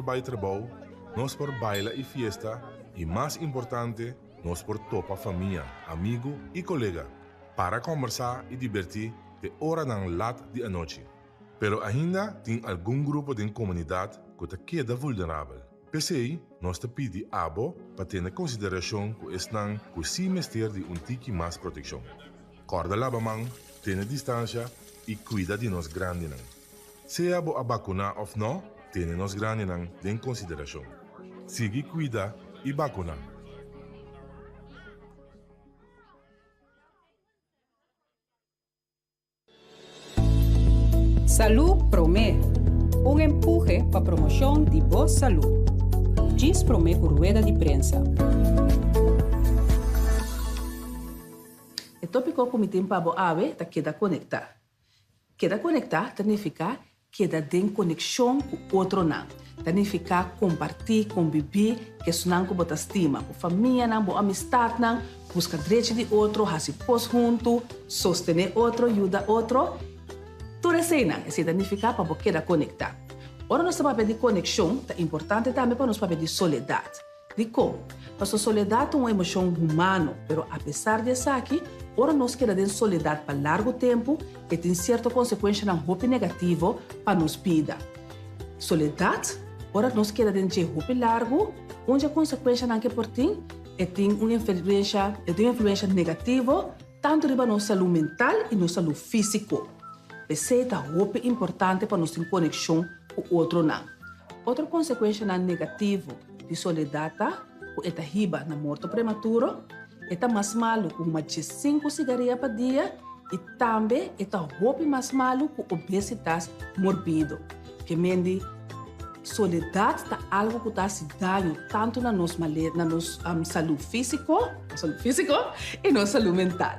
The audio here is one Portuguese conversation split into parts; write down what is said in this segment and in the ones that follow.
Vai trabalho, nós por baila e fiesta e mais importante, nós por topa família, amigo e colega para conversar e divertir de hora ng lat de a noite. Pero ainda tem algum grupo de comunidade que te queda vulnerável. Pensei, nós te pedi abo para ter consideração que estão com si mestre de tiki mais proteção. Corda labamang, tenha distância e cuida de nós grande. Seja a vacuna ou não, tenha nós grande em consideração. Siga cuida e vacuna. Salud Promé, un empuje para promoción de voz salud. Diz Promé por rueda de prensa. O tópico que me tem para ave tá queda conectar. Queda conectar significa queda em conexão com outro não. Significa compartilhar, conviver, que isso não bota estima. A família não, a amistade não, busca direito de outro, fazer pós junto, sostener outro, ajudar outro. Tudo isso não, significa para queda conectar. Ora, nós estamos de conexão, é importante também para nós de soledade. De como? Porque a soledade é uma emoção humana, mas apesar disso aqui, ora nós queremos soledade por largo tempo e tem certa consequência não negativa para nossa vida. Soledade, ora nós queremos ter roupa largo, onde a consequência não que por tem uma influência negativa tanto para nossa saúde mental e nossa saúde física. Essa é roupa importante para nós ter conexão com o outro não. Outra consequência não negativa de soledade é a riba na morte prematura, é mais malo com mais de 5 cigaretas por dia e também é a roupa mais malo com obesidade morbida. Que mende soledade é algo que está se dando tanto na nossa saúde física e na saúde mental.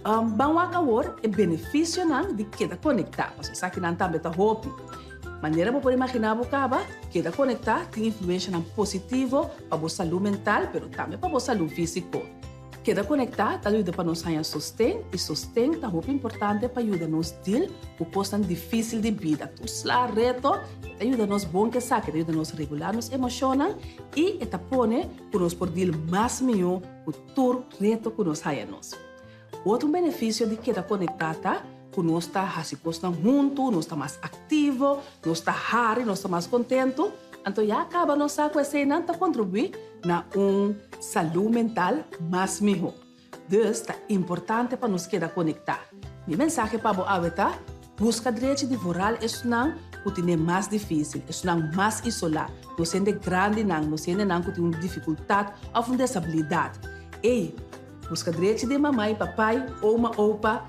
Vamos acabar o benefício de queda conectar. Você sabe que não também está roupa. Maneira para poder imaginar que da conectar tem influência positiva para a saúde mental, mas também para a saúde física. Que da conectar ajuda para nós ganhar sustento e sustento é muito importante para ajudar nos deal com coisas difíceis de vida. Tudo lá reto ajuda nos bom que sabe, ajuda nos regular nos emoções e eta pone que nós podemos mais melhor com todo reto que nós ganhamos. Outro benefício de que da conectar que nós estamos juntos, nós estamos mais ativos, nós estamos harri, nós estamos mais contentos. Então, já acaba nossa coisa e não contribuir na saúde mental mais melhor. Dus, é importante para nós quedar conectar. Minha mensagem para você é busca direito de voral isso não, que é mais difícil, isso não mais isolado. Nós sendo grande não, nós sendo não que tem uma dificuldade ou uma desabilidade. Ei, busca direito de mamãe, papai ou uma opa,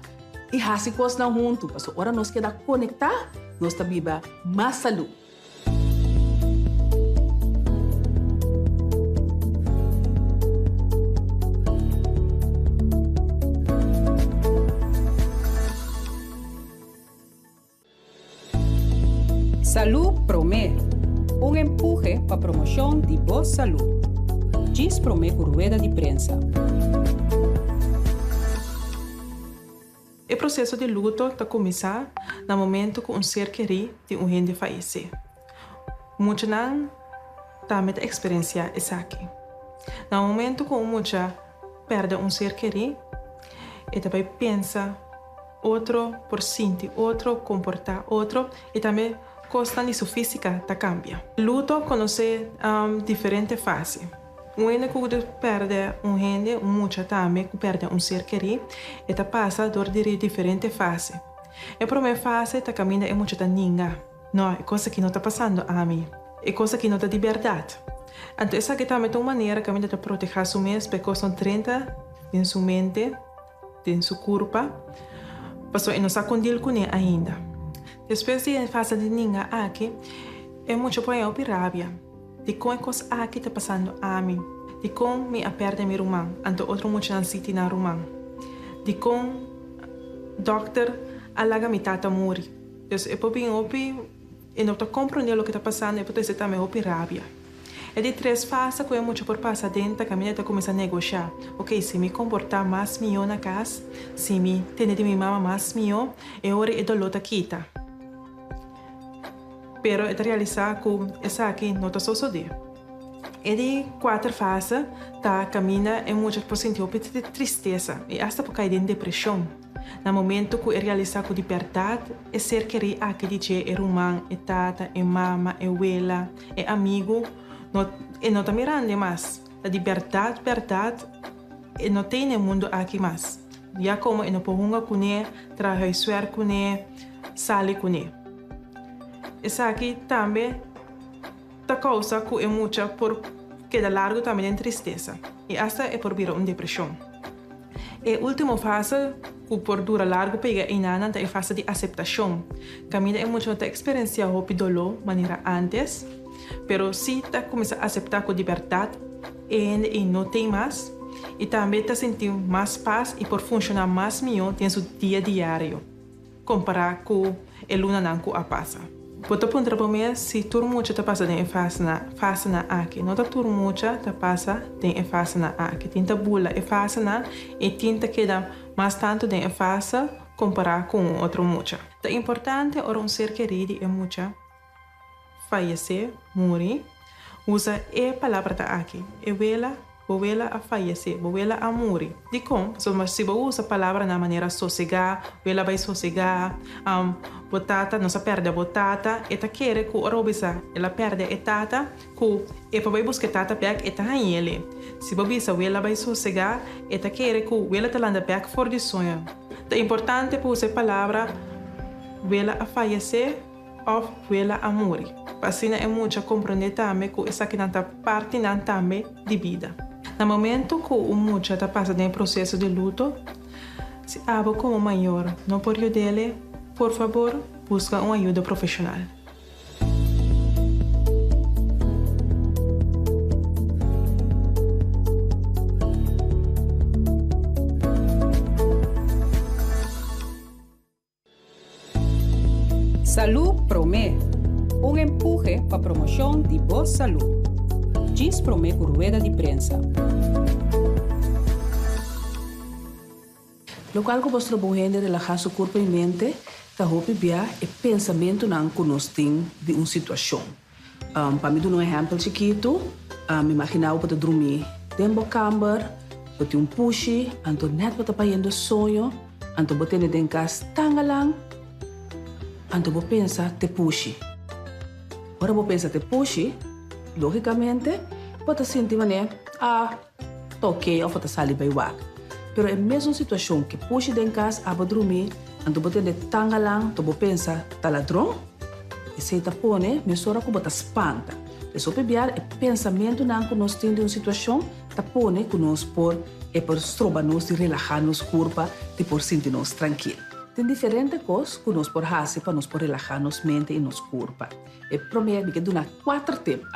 e fazer coisas não juntos. Porque agora nós queremos conectar, nós estamos vivendo mais saúde. Salud Promé, un empuje para promoción de voz salud. Diz Promé por rueda de prensa. O processo de luto está começando no momento que ser querido de gente falece. Muitos não também experienciam isso aqui. No momento que muitos perde ser querido, e também pensa outro por sentir, outro comportar, outro e também costa de sua física cambia. Luto conhece diferentes fases. Quando que perde gente, muita também perde ser querido, e passa por diferentes fases. A primeira fase caminha é muito ninga. Não, é coisa que não está passando a mim. É coisa que não está de verdade. Então, essa aqui também é uma maneira que de proteger seu mês, porque são 30 em sua mente, em sua corpo, passou e não está com ele ainda. Depois de fase de ninga aqui, é muito para eu rabia. De como é coisa aqui está passando a mim. De como me perde meu irmão, então outro muito não sente na irmão. De como doctor alaga me tata morre. Então, eu posso vir e não compreender o que está passando, e posso também rabia. É de 3 fases que eu muito por passar dentro, que a minha começa a negociar. Ok, se me comportar mais melhor na casa, se me ter de minha mama mais melhor, é hora de dolor quita. pero é realizar com essa aqui não está suceder. E de 4 fases, tá caminha e muitas por sentir um pouco de tristeza e até por cair em depressão. No momento que realizar com liberdade, é ser querer aqui dizer é irmão, é tata, é mama, é abuela, é amigo, e não está mirando mais. A liberdade, e não tem no mundo aqui mais. Já como e não pode com ele, trabalhar com ele, sair com ele. Essa aqui também tá causa que é muita por queda largo também em tristeza e até é por vir uma depressão. E a última fase que por dura largo pega em nada é a fase de aceitação. Caminha é muito de experienciar o dolor maneira antes, pero se tá começa a aceitar com liberdade e não tem mais e também tá sentindo mais paz e por funcionar mais melhor em seu dia a diário, comparar com a luna não que a passa. Bota pontra para mim se tudo muito tá passa em fase na aqui, não tá tudo muito tá passa em fase na aqui, tinta bula é fase na e tinta queda mais tanto em fase comparar com outro muito. É importante ora um ser querido é muito fallecer, morrer, usa a palavra tá aqui, é vela a fallecer, vela a morrer. De como? Se você usa a palavra na maneira sossegar, vela vai sossegar, botata, não se perde a botata, e tá querer que a robisa, ela perde a tata, que e vai buscar tata peg e tá aí ele. Se você bisa, vela vai sossegar, e tá querer que vela tá landa peg for de sonho. É importante para usar a palavra vela a fallecer ou vela a morrer. Assim é muito compreender também que essa aqui não tá parte não também de vida. No momento que o muchacho está passando em processo de luto, se abo como maior não por dele, por favor, busca uma ajuda profissional. Salud Promé, um empuje para a promoção de boa saúde. Diz Promé por rueda de prensa. Lo qual que vostro buhende relajar su corpo e mente, tá hopi bia e pensamento não que nós tem de uma situação. Para mim, um exemplo chiquito, me imaginava para dormir dentro da cama, para ter pushi, anto net para estar indo sonho, anto para ter dentro de casa tangalang, anto para pensar te pushi. Ora para pensar te pushi, logicamente, pode sentir mané, toquei ou pode sair para o Pero é a mesma situação que puxa dentro de casa, para dormir, ando botando tangalang, tu pensa, tá ladrão? E se tá pone, me sora que bota espanta. E só pebiar é pensamento não que nós temos de uma situação, tá pone que nós por estroba nós de relaxar nos corpo, de por sentir nós tranquilo. Tem diferentes coisas que nós por fazer para nós por relaxar nos mente e nos corpo. E promete que dura 4 tempos.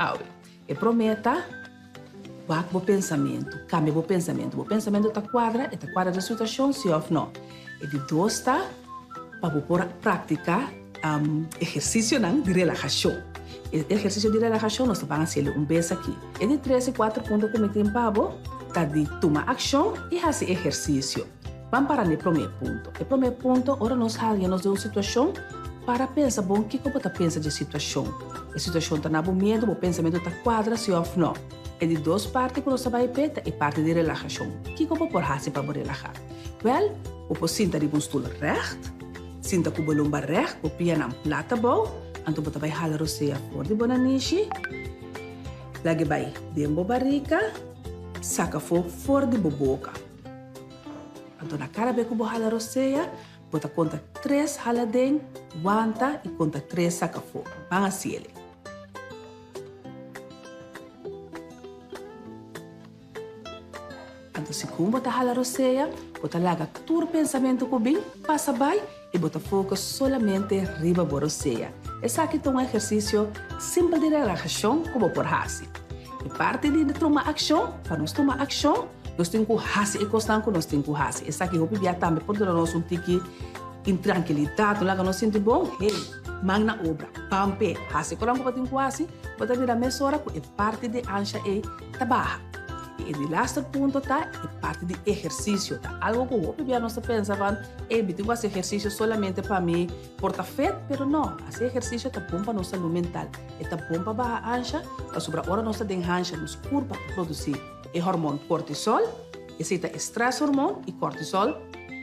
E prometa o pensamento, cambia o pensamento. O pensamento está quadra da situação, sim ou não. E de 2 está para praticar exercício de relaxação. Exercício de relaxação nós vamos fazer vez aqui. E de 3 e 4 pontos que me tem para está de tomar ação e fazer exercício. Vamos para o primeiro ponto. O primeiro ponto, agora nós falamos de uma situação para pensar, bom, o que eu vou pensar de situação? A situação está na medo, o pensamento está quadra, sim ou não. É de 2 partes que nós vamos repetir e parte de relaxação. O que eu vou fazer para relaxar? Well, eu posso sentar em um stoel recht, sentar com o lombar recht, o pia na plata bom, então eu vou jalar o seia fora de bonanishi, lagi vai dentro da barriga, saca fora de boca. Então na cara bem que eu vou jalar o seia, bota conta 3 jaladem, aguanta e conta 3 saca fora. Vamos assim ele. Então, se como bota jalar o seia, bota larga todo o pensamento que vem, passa bem e bota foco solamente riba da seia. Esse aqui é um exercício simples de relaxação que vou por fazer. E parte de tomar ação, para nós tomar ação, nós temos que fazer e constante nós temos que fazer. Esse aqui eu vou pedir também para nós tique intranquilidade, lá que nós sentimos bom, magna obra, pampe, fazer. Quando eu tenho que fazer, vou ter a mesma hora que parte de ancha e trabalho. E el laatste punto está parte de ejercicio. Tá? Algo que vos ya no se pensaban, tengo hacer ejercicio solamente para mí, porta fet, pero no. Hacer ejercicio está bom para nuestra salud mental. Está bom para bajar ancha, para sobre ahora nuestra den ancha, nos curva para producir el hormón cortisol, ese está estrés hormón y cortisol,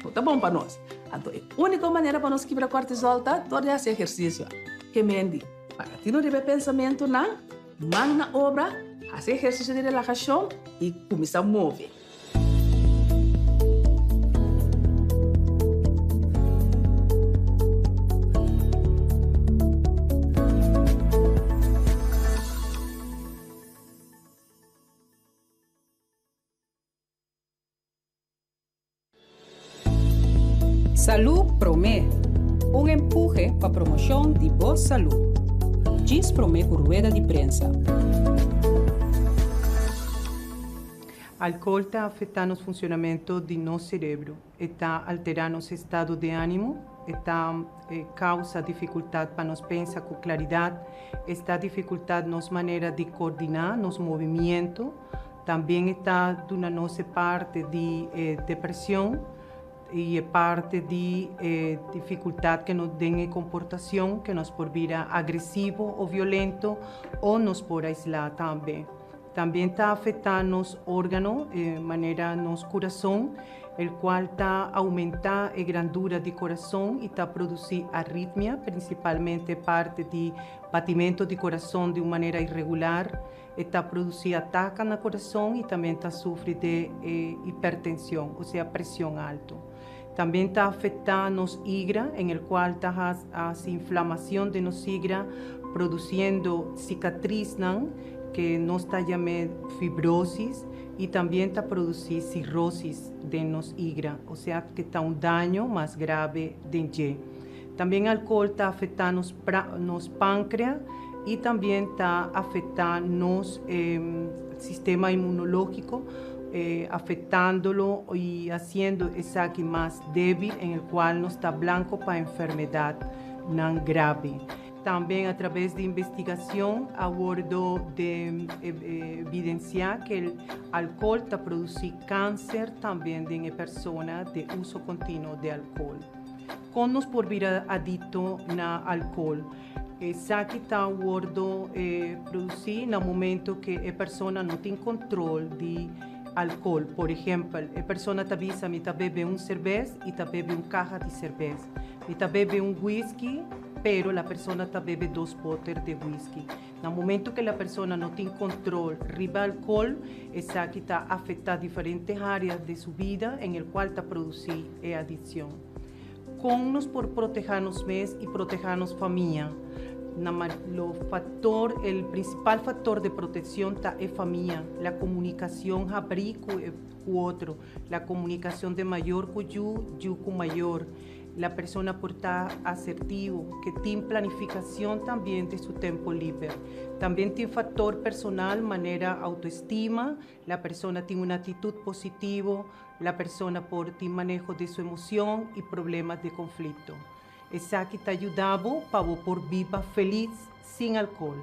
está bom para nós. Entonces, la única manera para nos quebrar cortisol está todo hacer ejercicio. Que me indi, para ti no debe pensamiento, no, mano na obra, hacer ejercicio de relajación y comienza a mover. Salud Promé, un empuje para promoción de boa salud. Diz Promé por rueda de prensa. Alcohol está afetando o funcionamento do nosso cérebro, está alterando nosso estado de ânimo, está causa dificuldade para nós pensar com claridade, está dificuldade nossa maneira de coordenar nosso movimento, também está na nossa parte de depressão e parte de dificuldade que nos tem em comportação, que nos pode vir agressivo ou violento, ou nos pode aislar também. Também está afetando os órgãos, de maneira nosso coração, o qual está aumentando a grandura do coração e está produzindo arritmia, principalmente parte de batimento de coração de uma maneira irregular, está produzindo ataque no coração e também está sofrendo de hipertensão, ou seja, pressão alta. Também está afetando nos hígado, em el qual está a inflamação de nos hígado, produzindo cicatriz, que nos está llamando fibrosis y también está producindo cirrosis de nos hígado, o sea que está un daño más grave de G. También el alcohol está afectando nos páncreas y también está afectando nos sistema inmunológico, afectándolo y haciendo esa que más débil, en el cual no está blanco para enfermedad tan grave. Também, através de investigação, abordo de evidenciar que o álcool está produzindo câncer também em pessoas de uso contínuo de álcool. Quando nos por vir adicto na álcool, sabe que está abordo produzir no momento que a pessoa não tem controle de álcool. Por exemplo, a pessoa está avisa me está bebendo cerveja e está bebendo caixa de cerveja. Me está bebendo whisky, pero a pessoa está bebendo 2 potes de whisky. No momento que a pessoa não tem controle sobre o álcool, essa que está afetando diferentes áreas de sua vida, em el qual está produzindo a adicção. Com-nos por proteger-nos mesmos e proteger nossa família. O principal fator de proteção está a família, a comunicação abrir com o outro, a comunicação de maior com eu com maior. La persona por estar asertivo, que tiene planificación también de su tiempo libre. También tiene factor personal, manera autoestima, la persona tiene una actitud positiva, la persona por tiene manejo de su emoción y problemas de conflicto. Esa que te ayudaba para por vivir feliz sin alcohol.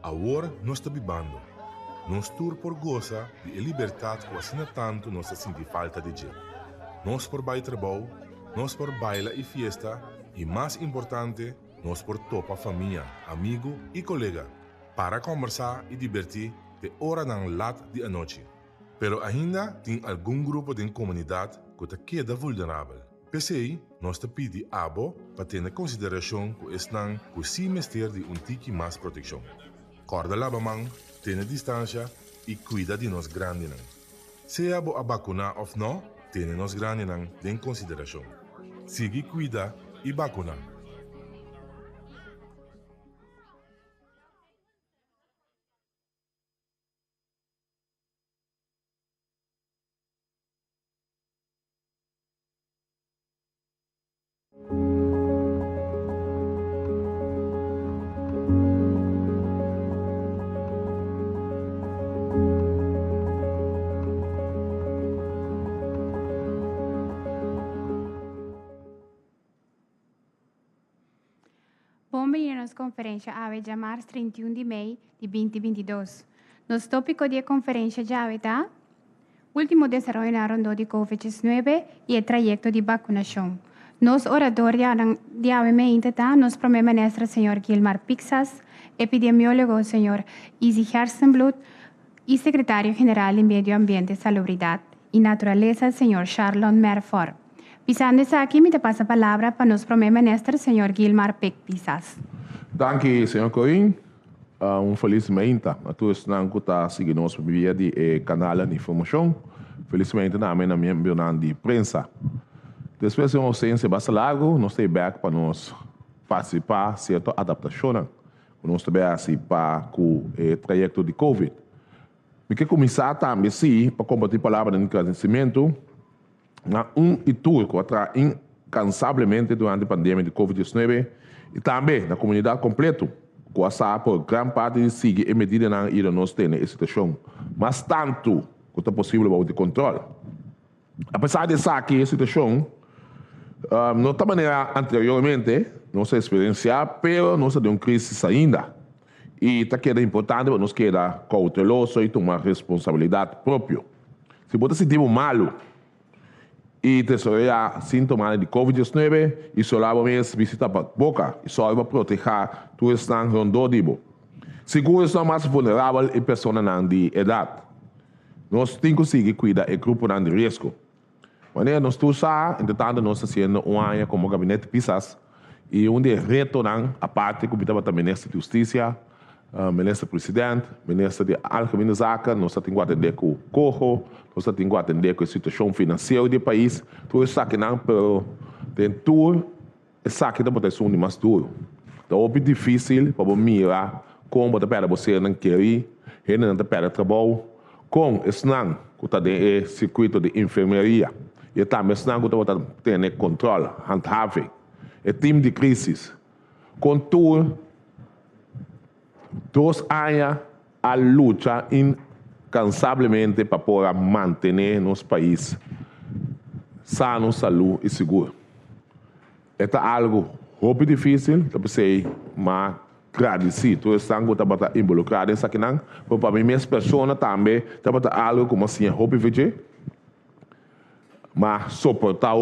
Agora nós estamos bebendo. Nós tour por goza de liberdade que assim tanto nós sentimos falta de dia. Nós por baile trabalho, nós por baila e fiesta e mais importante, nós por topa família, amigo e colega para conversar e divertir de hora na lat de noite. Pero ainda tem algum grupo de comunidade que te queda vulnerável. PCI, nós te pedi abo para ter consideração que estão com si mester de tique mais proteção. Corda labamang, tenha distância e cuida de nós grandes. Se a vacunar ou não, tenha nós grandes em consideração. Siga, cuida e vacunar. Promovemos conferência AVE de março 31 de maio de 2022. Nos tópicos da conferência de AVE está último desenvolvimento na ronda de COVID-19 e o trajeto de vacunação. Nos oradores de AVE está nos primeiro ministro Sr. Gilmar Pixas, epidemiólogo Sr. Izzy Hersenblut e secretário-geral de Medio Ambiente, Salubridade e Natureza Sr. Charlon Merford. Pisando aqui, me passa a palavra para nosso primeiro-ministro, Sr. Gilmar Pixas. Danke, Sr. Corin. Felizmente, a todos que estão seguindo nos via de canal de informação. Felizmente, também na minha de prensa. Depois de uma ausência bastante larga, nós estamos aqui para nós participar de certa adaptação. Nós também participar com o trajeto de Covid. Eu quero começar também, para compartilhar palavras de agradecimento, na e tudo que está incansavelmente durante a pandemia de Covid-19 e também na comunidade completa, que está por grande parte seguir a medida na ira nós temos nessa situação, mas tanto quanto é possível para o controle. Apesar dessa aqui a situação, não da maneira anteriormente, nossa experiência, mas nós temos uma crise ainda. E está queda importante para nós quedar cauteloso e tomar responsabilidade própria. Se você sentir malo e tesorear sintomas de Covid-19, e só lava mesmo visita para a boca, e só vai proteger tu estás rondodibo. Seguro estão mais vulneráveis e pessoas de idade. Nós temos que seguir cuidar do grupo de risco. Mas nós estamos, entretanto, nós estamos fazendo uma área como o Gabinete Pixas, e onde reto a parte que o Ministro da Justiça, Ministro Presidente, Ministro de Algemene Zaken, nós temos que atender com o corpo, nós temos que atender com a situação financeira do país, tudo isso aqui não, mas tem tudo, isso aqui também é mais duro. Então, é difícil para mirar como você não quer ir, não tem trabalho, com esse não, que está no circuito de enfermaria, e também não que está tendo controle, handhaving, é time de crise, com tudo, dos anos a luta incansavelmente para poder manter nosso país sano, saúde e seguro. É algo muito difícil, mas agradecido. Todos estão involucrados nessa questão, mas para mim, as pessoas também estão algo como assim, muito difícil, mas suportar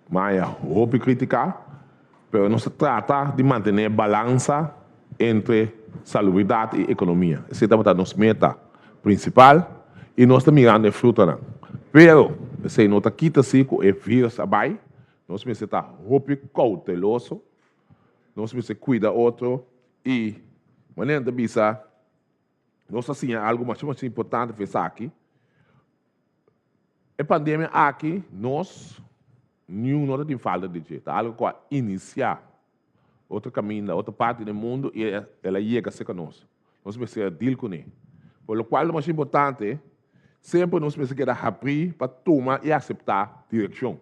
mas muito criticar, mas não se trata de manter balança entre salubridade e economia. Essa é a nossa meta principal e nós estamos mirando a fruta. Mas, se não está quita-se com o vírus abai, nós precisamos estar muito cauteloso, nós precisamos cuidar outro e, maneira de pensar, nós assim algo mais importante fazer aqui. A pandemia aqui, nós não tem falta de jeito, algo que iniciar outro caminho, outra parte do mundo, e ela chega a ser conosco. Nós precisamos deal com ele. Por lo qual, o mais importante, sempre nós precisamos abrir para tomar e aceitar direção.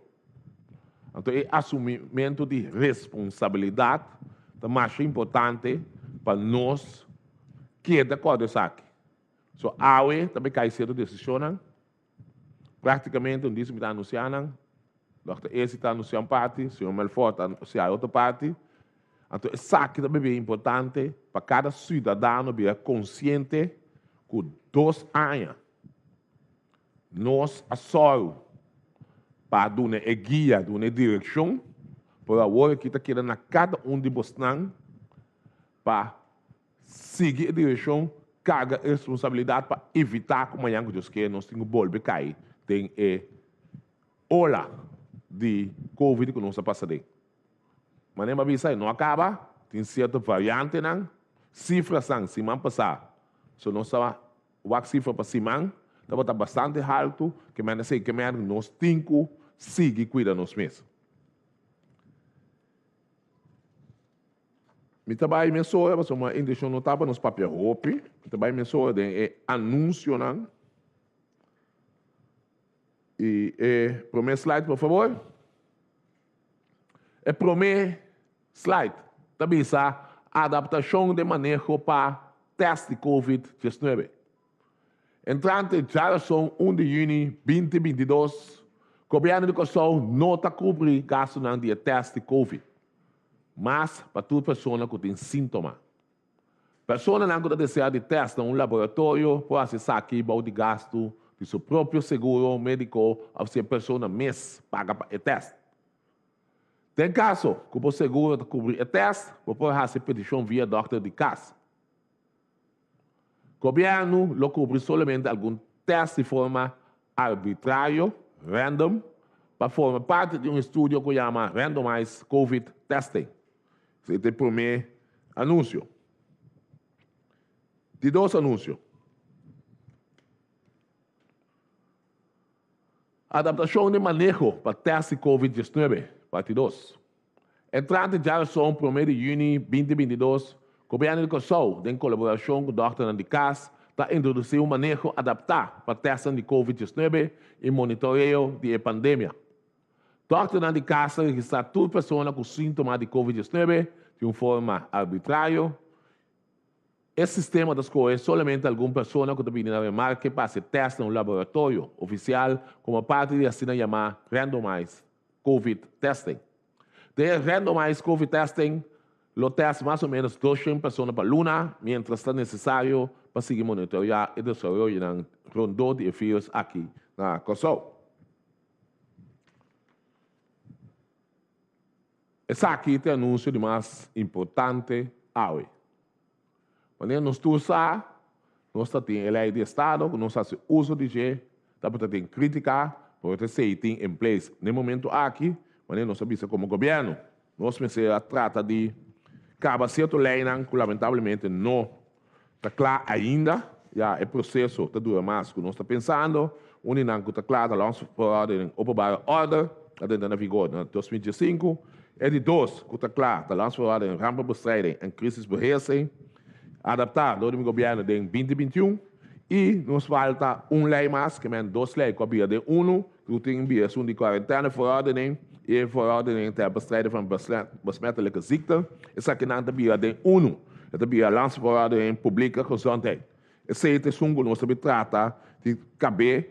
Então, é assumimento de responsabilidade é mais importante para nós que é de acordo com aqui. So, AUE também cai cedo decisão. Praticamente, um dia está anunciando, Dr. Esse está anunciando parte, o Sr. Melfort está anunciando outra parte. Então, isso aqui também é importante para cada cidadão ser consciente que 2 anos nós assumimos para dar uma guia, dar uma direção, para agora que está querendo a cada de vocês para seguir a direção, carga a responsabilidade para evitar que amanhã nós temos que voltar a cair. Tem a ola de Covid que nós estamos passando. Mas não acaba, tem certa variante, cifras são semana passada. Se nós estamos a cifra para semana, está bastante alto, que nós temos que seguir cuidando nós mesmos. Eu trabalho em Minnesota, mas uma intenção não estava nos papéis roupa. Eu trabalho em Minnesota, é anúncio, E primeiro slide, por favor. É primeiro slide. Também está a adaptação de manejo para teste de Covid-19. Entrante já são 1 de junho de 2022, o governo de Educação não está cobrindo gasto de teste de Covid. mas para toda pessoa que tem sintoma. Pessoa não pode desejar de teste em um laboratório por acessar aqui o de gasto de seu próprio seguro médico ou se a pessoa mesmo paga para o teste. Tem caso que o seguro cobrir o teste, você pode fazer petição via doutor de casa. O governo lo cobre somente algum teste de forma arbitrária, random, para formar parte de um estudo que chama Randomized COVID Testing. Esse é o primeiro anúncio. De dois anúncios. Adaptação de manejo para teste COVID-19, parte 2. Entrante de janeiro, 1 de junho de 2022, o governo de Kosovo, em colaboração com o Dr. de Cas, está introduzindo um manejo adaptado para teste de COVID-19 e monitoreio de pandemia. Dr. de Cas registra toda pessoa com sintomas de COVID-19 de uma forma arbitrária. Esse sistema das coisas somente alguma pessoa que tem na marca para se teste no laboratório oficial como parte de assim chamar Randomized COVID Testing. De Randomized COVID Testing, lo teste mais ou menos 200 pessoas por luna, mientras está necessário para seguir monitorear e desenvolver um rondo de vírus aqui na Kosovo. Esse aqui é o anúncio de mais importante hoje. Quando nós estamos tendo a lei de Estado, nós fazemos uso de G, também tem crítica, porque se tem em place. No momento aqui, quando nós sabemos como governo, nós trata de acabar certa lei que lamentavelmente não está claro ainda, já é processo que dura mais que nós estamos pensando, não está claro, nós por ordem, open order, está dentro vigor em 2025, e de dois, que está claro, nós por ordem, rampa bestrijding em crises beheersing, adaptado do governo em 2021 e nos falta lei mais, que é 2 leis, que havia de que tem viação de quarentena verordening e verordening ter bestrijding van besmettelijke ziekten. Essa aqui não havia de het havia landsverordening publieke gezondheid. Esse é um que nós trata de caber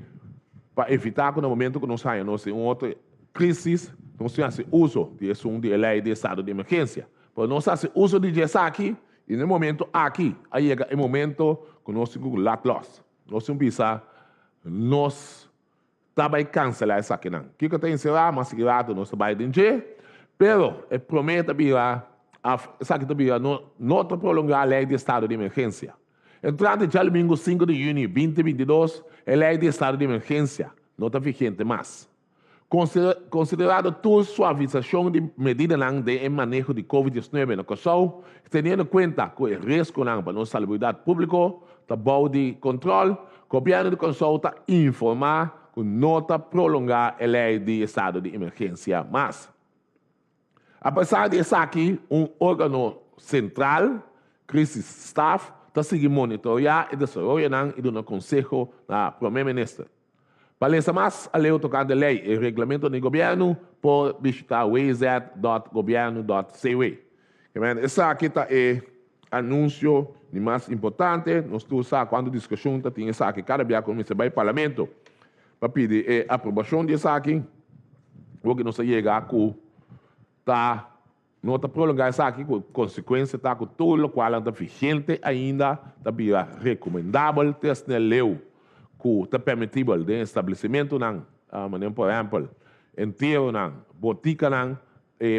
para evitar que no momento que nós saímos em outra crise, nós fazemos uso de lei de estado de emergência. Para nós fazer uso de essa aqui, e no momento aqui, aí chega o momento que nós temos loss. Nós precisamos, nós também cancelar isso aqui. O que tem que ser mas que nós também temos que pero promete isso aqui também não prolongar a lei de estado de emergência. Entrando já domingo 5 de junho de 2022, a lei de estado de emergência não está vigente mais. Considerado toda suavização de medidas de manejo de COVID-19 no Kosovo, tendo em conta que o risco para a saúde pública está bom de controle, o governo de Kosovo está informar que não está prolongar a lei de estado de emergência mais. Apesar disso aqui, órgão central, crisis staff, está seguindo monitorear e desenvolver e dando conselho ao primeiro-ministro. Para ler mais, a lei tocante a lei e regulamento do governo, pode visitar wz.governo.cw. Esse aqui está o anúncio mais importante. Nós sabemos quando a discussão tem esse aqui, cada dia começa para o parlamento para pedir a aprovação desse aqui, porque não se chega a não está prolongar isso aqui, com consequência está com tudo o qual está vigente ainda, está recomendável, ter lei que está permitido de estabelecimento, por exemplo, inteiro, botica,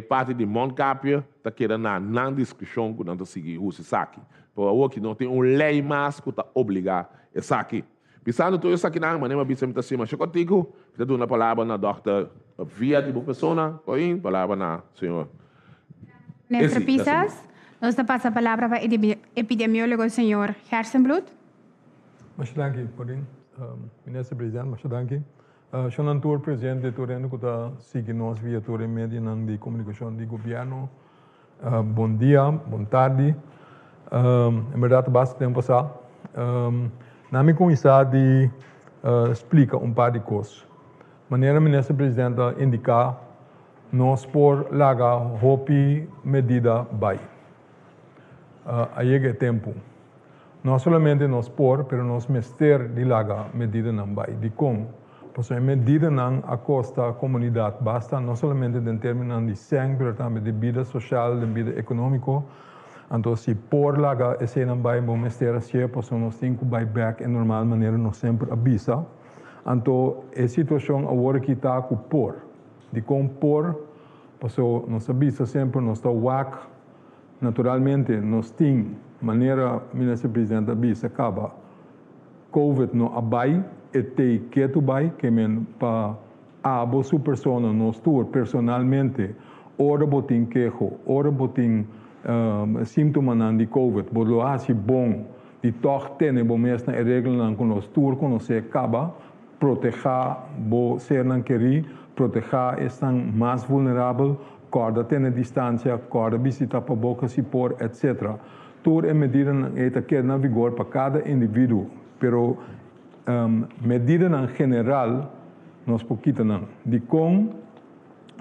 parte de Moncapia, está querendo na discussão que não está seguindo isso aqui. Por hoje não tem lei mais que está obrigado a isso aqui. Pensando tudo isso aqui, mas não bisa me cima contigo, eu dou uma palavra na doutora Via de boa pessoa, palavra na senhora. Néstor Pisas, nos passa a palavra para o epidemiólogo senhor Hersenblut. Muito obrigado, Corinne. Ministro Presidente, muito obrigado. Sono Antur, Presidente do Reino, que está seguindo nós via toda a mídia de comunicação do governo. Bom dia, boa tarde. Em verdade, bastante tempo passado. Na minha começar de explicar par de coisas. Maneira Ministro Presidente indicar, nós por largar roupa medida vai. Aí é tempo. Não somente nós por, mas nós mester de largar medida não vai. De como pues en medida nan acosta a comunidad basta no solamente en términos de sangue, pero también de vida social, de vida económico. Entonces, si por la escena vai bom estar assim, pues nos cinco vai back en normal maneira nos sempre avisa. Entonces, a situação agora que está com por, de com por, pues nos avisa sempre, nos está WAC, naturalmente nos tem maneira, ministro presidente avisa, acaba, COVID no abai, e quieto bai, que men pa abo su persona nos tour personalmente, ora botin quejo, ora botin símptoma nan de COVID, bolo assim bom, de toch tene bo mes na regla nan con nos tour, con nos acaba, proteger bo ser nan queri, proteger están mais vulnerável, corda tene distância, corda visita para boca se por, etc. Tour é medida eta que na vigor para cada indivíduo, pero medida en general nos poquita não. De com,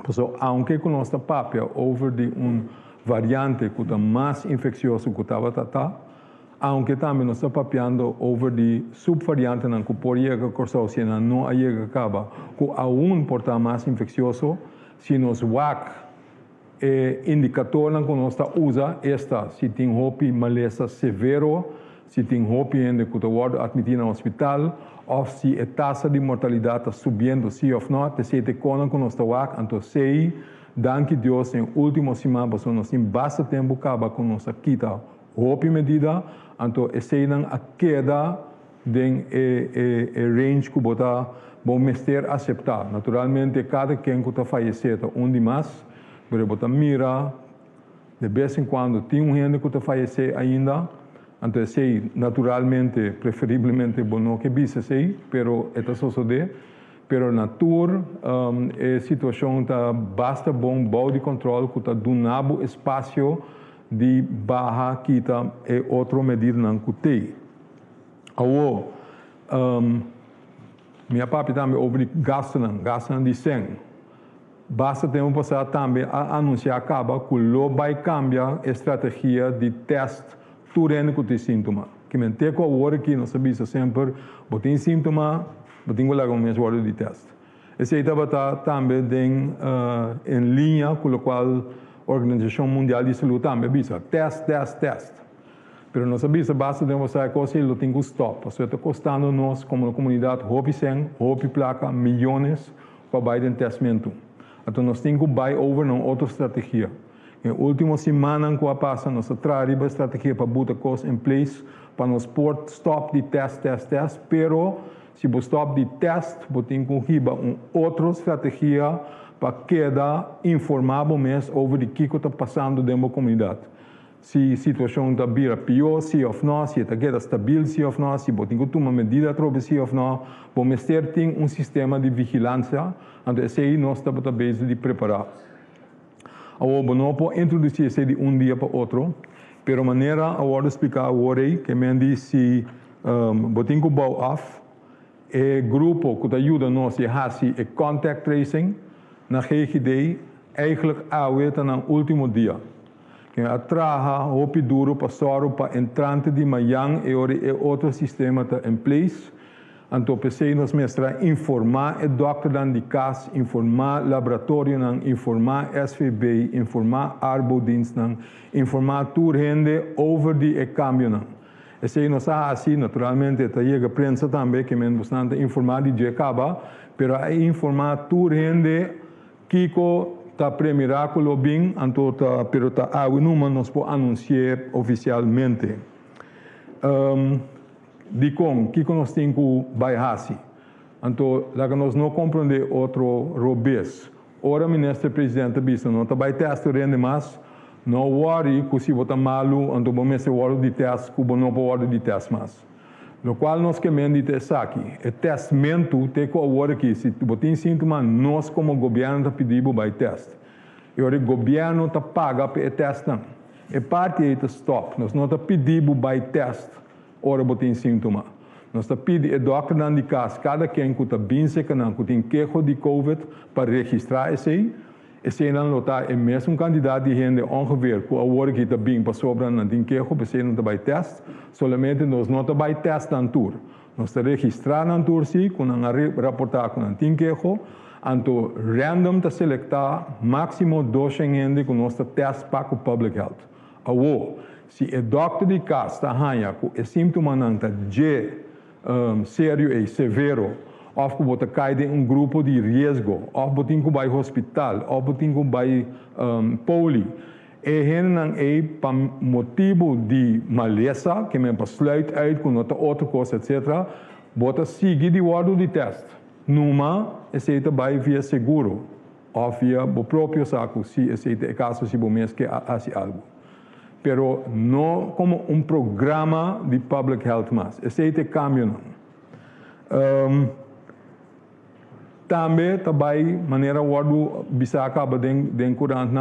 pues, aunque con nuestra papia over de variante que está más infeccioso que estava tata, aunque também nos está papiando over de subvariante não que por llegar a se não a llegar acaba, que aún por estar más infeccioso, se nos WAC indicador não que nós usa esta, se tem hopi maleza severo, se tem hopi ainda que está admitido no hospital, ou se a taxa de mortalidade está subindo, sim ou não, se te conan com nós WAC, então sei, danke Deus, em último semana, nós temos bastante tempo acaba com nossa quita hopi medida, então sei não a queda de range que botar bom mestre aceitar. Naturalmente, cada quem que está falecendo, de mais, mas botar mira, de vez em quando tem gente que está falecendo ainda. Então, sei, naturalmente, preferivelmente, não que bisa sei, pero esta sucede. Pero na tour, a situação está basta bom, bom de controle, que está donando espaço de barra que está é outra medida não que tem. Minha papi também over gasto de sangue. Basta tempo passar também a anunciar acaba que o vai cambiar a estratégia de teste turendo com os sintomas. Que mentira com a hora que nós sabemos sempre, botem sintoma, botem lá com o mesmo hora de teste. Esse aí estava também em linha com o qual a Organização Mundial de Saúde também avisa, teste. Pero nós sabemos basta de mostrar que você não tem que stop. Isso está custando nós como uma comunidade roupa sangue, roupa placa, milhões para baixo de testamento. Então nós temos que buy over uma outra estratégia. Na última semana que passa, nós traímos a estratégia para botar coisas em place, para nós pôr stop de teste, pero se você stop de teste, você tem que riba uma outra estratégia para quedar informado mesmo sobre o que está passando dentro da comunidade. Se a situação está pior, sim ou não, se está estável, sim ou não, se você tem que tomar medida para sim ou não, vamos ter um sistema de vigilância, então esse aí nós estamos também de preparar. Agora, não pode introduzir isso de dia para outro, mas a maneira agora de explicar agora que me diz se você tem que bow off, o grupo que ajuda nós a fazer contact tracing, na GGD, eigenlijk está no último dia. Que atraja o duro para entrante de manhã e outro sistema está em place. Então, pensei nos mestra informar o doctor de casa, informar laboratório, informar SVB, informar arbodienst, informar tour gente over die câmbio. Esse nos assim, naturalmente, chega a prensa também, que me bastante informar de acaba, pero informar tour gente que está premiráculo bem, pero está algo não nos pode anunciar oficialmente. De que nós temos que baixar. Então, lá que nós não compreendemos outro robês. Ora, ministro presidente, não está vai teste rende mais, não worry que se você malo, então vamos ser hora de teste, que não pode hora de teste mais. No qual nós queremos dizer aqui, o testamento tem que agora que se você tem sintoma, nós como governo está pedindo para teste. E o governo está paga para o teste. E parte é stop, nós não está pedindo para teste. Ora, você tem sintoma. Nós está pedindo o doctor de casa, cada quem que está bem secando, que tem queixa de COVID, para registrar esse aí. Esse aí não está é mesmo candidato de gente ongeveer, que agora que está bem para sobrar, não tem queixa, você não está vai teste. Somente nós não está vai teste na tour. Nós está registrando na Tursi, com a reportar com a Tinquejo, anto random ta selectar máximo 200 gente com nossa teste para o public health. Awo, se o doctor de casa está hanha com o síntoma não está sério e severo, ou que você cai em grupo de risco, ou você tem que ir ao hospital, ou você tem que ir ao poli, e não é para motivo de maleza, que me besluit uit com outra coisa, etc., você sigue de ordem de teste. Numa, aceita vai via seguro, ou via o próprio saco, se aceita é caso se você quer fazer algo. Pero não como programa de public health mais. Aceita cambio não. Também maneira o bisa acaba de curante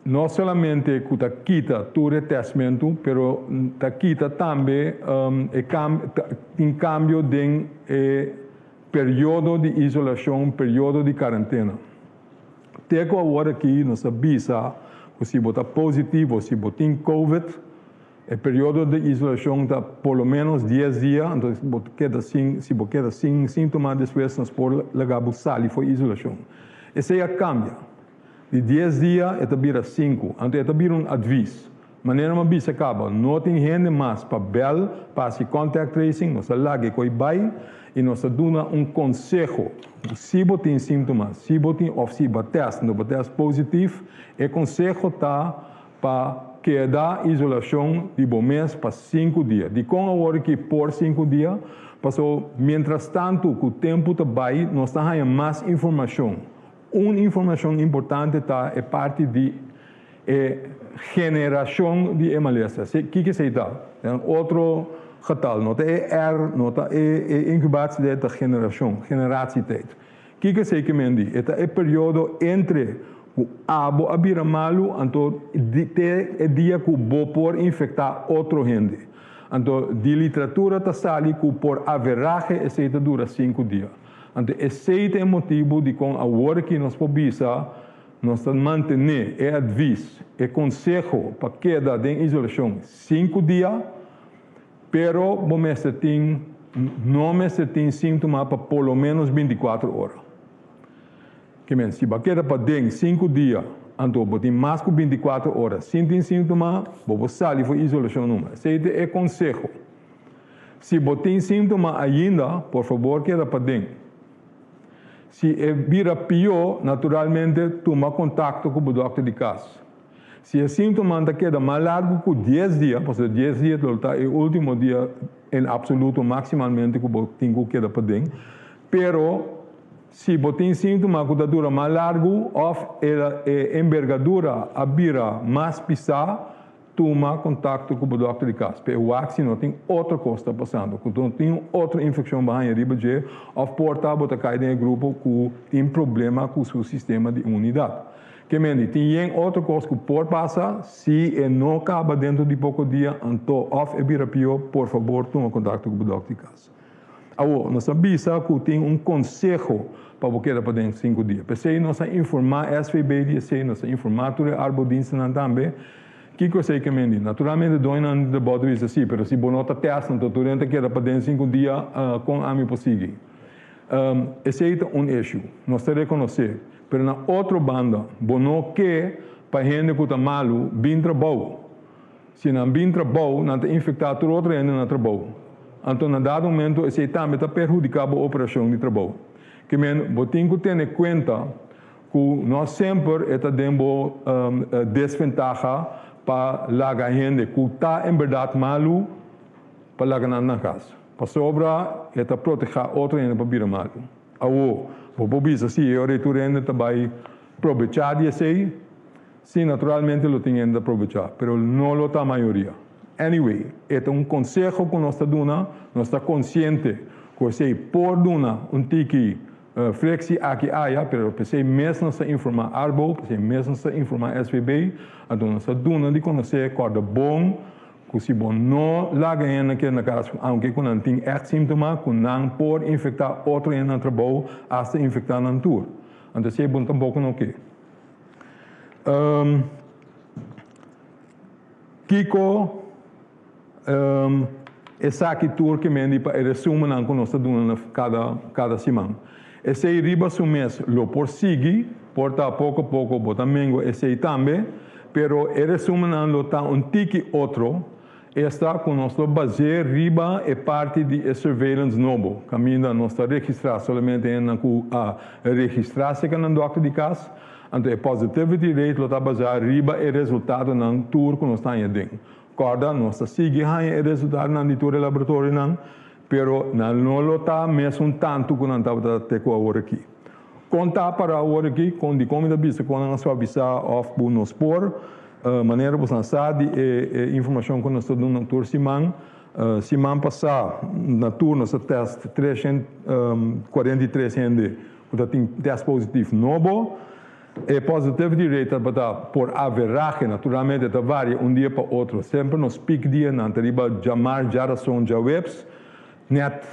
não somente que está quita tu retestamento, pero está quita também em cambio de período de isolação, período de quarentena. Até agora aqui nós avisa que se você positivo, se você tem COVID, o período de isolação está por menos 10 dias, então se você queda sem sintomas, depois nós podemos levar para sair para isolação. Isso aí cambia. De 10 dias, é vira 5. Então, é vira aviso. Maneira uma bisa acaba. Não tem gente mais para bel, para se contact tracing, nós lage com vai e nós damos conselho. Se você tem sintomas, se você tem ou se você teste positivo, o conselho está para quedar isolação de bom mês para 5 dias. De com a hora que por 5 dias, passou, mientras tanto, que o tempo está vai, nós temos mais informação. Uma informação importante é parte de geração de maleza. O que se dá? Outro getal, nota R, nota incubatie da generatietijd. O que se que mendi? É o período entre o abo abira malu, então é dia que o por infectar outro gente. Então, de literatura está sali que por average esse dura 5 dias. Então, esse é o motivo de com a hora que nós podemos nós manter é aviso, é conselho para quedar em isolação 5 dias, pero não tem sintoma para pelo menos 24 horas. Que men, se você queda para dentro 5 dias, então você tem mais que 24 horas, sem ter sintoma, você sai para isolação numa. Esse é conselho. Se você tem sintoma ainda, por favor, queda para dentro. Se vira pior, naturalmente, toma contato com o doctor de casa. Se o síntoma queda mais largo que 10 dias, porque 10 dias é o último dia em absoluto, maximalmente, que você tem que quedar para dentro. Pero, se você tem síntoma que dura mais largo, ou a envergadura vira mais pisar, toma contato com o doctor de casa. Porque o axi não tem outra coisa está passando. Quando não tem outra infecção barra riba de, ou porta bota cair em grupo que tem problema com o seu sistema de imunidade. Que mendi, tem outra coisa que pode passar, se não acaba dentro de pouco dia, então, ou é vira pior, por favor, toma contato com o doctor de casa. Agora, nós sabemos que tem conselho para você para dentro de 5 dias. Porque nós informar SVB, nós informar todo o arbodiense também. O que eu sei que me diz? Naturalmente, dois anos de bodo isso assim, mas se você não está testando, então você quer para dentro de 5 dias com a minha possível. Esse é um issue, nós temos que reconhecer. Mas na outra banda, você não quer para gente que está malo, vir trabalho. Se não vir trabalho, não está infectado todo outro gente no trabalho. Então, na dado momento, esse também está prejudicando a operação de trabalho. Que você tem que ter em conta que nós sempre temos desvantagem para largar gente que está em verdade malo para largar na casa. Para sobra, é para proteger outra gente para vir malo. Agora, vou dizer assim, eu retorno também aproveitar disso aí. Sim, naturalmente, lo tem que aproveitar, mas não lo está a maioria. Anyway, é conselho que nós estamos dando, nós estamos conscientes que você pode dar tiki flexi aqui há, pero você mesmo está informar Arbo, você mesmo está informar SVB, então nós estamos dando de conhecer qual é bom, que se você não larga aqui na casa, aunque não tem sintomas, que não pode infectar outro no trabalho, até infectar na tour. Então, isso é bom também não quer. Kiko, essa aqui tour que me para resumo não que nós estamos cada semana. Esse aí riba o mês lo por seguir, porta pouco a pouco bota mengo esse aí também, pero resumo não lo tá tique outro, está com nosso base riba é parte de surveillance novo, caminho nós está registrar somente na registrar-se que não doctor de casa, então positivity rate lo tá baseado riba é resultado não tour que nós está dentro. Corda nós está seguir é resultado na tour laboratório não, pero não lo tá mesmo tanto que não está ter com a hora aqui. Contar para a hora aqui com de como da bisa quando nós avisar off bu nos por maneira você lançar de informação que nós estamos na tour semana passar na tour nós teste 343 gente que tem teste positivo novo positivity rate para por average naturalmente varia dia para outro sempre nos pico dia na riba jamar geração de webs net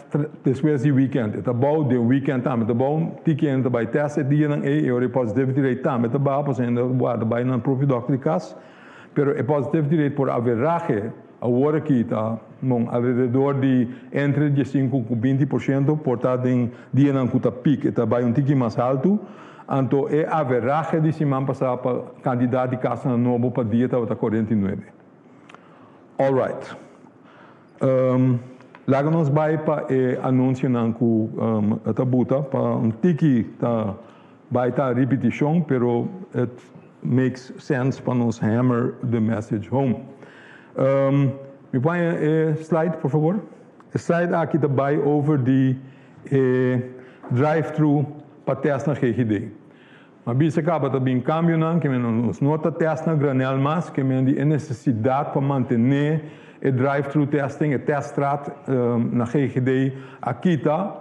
depois do weekend tá bom de weekend também tá bom ticket by teste dia não é positivity rate também tá bom pois ainda guarda by não próprio doctor de casa pero positivity rate por average agora aqui tá bom alrededor de entre 15 e 20% por tá em dia não que tá pique tá by ticket mais alto então average de semana passada para candidato de casa novo para dia tá 49 all right lá nós vai para anúncio não que tá buta para tiki tá vai tá repetição pero it makes sense para nos hammer the message home me põe slide por favor slide aqui tá vai over de drive-thru para teste na GGD mas bisa acaba também câmbio não que nos nota teste na granel mas que me de necessidade para manter drive-thru testing, test strat na GGD aqui tá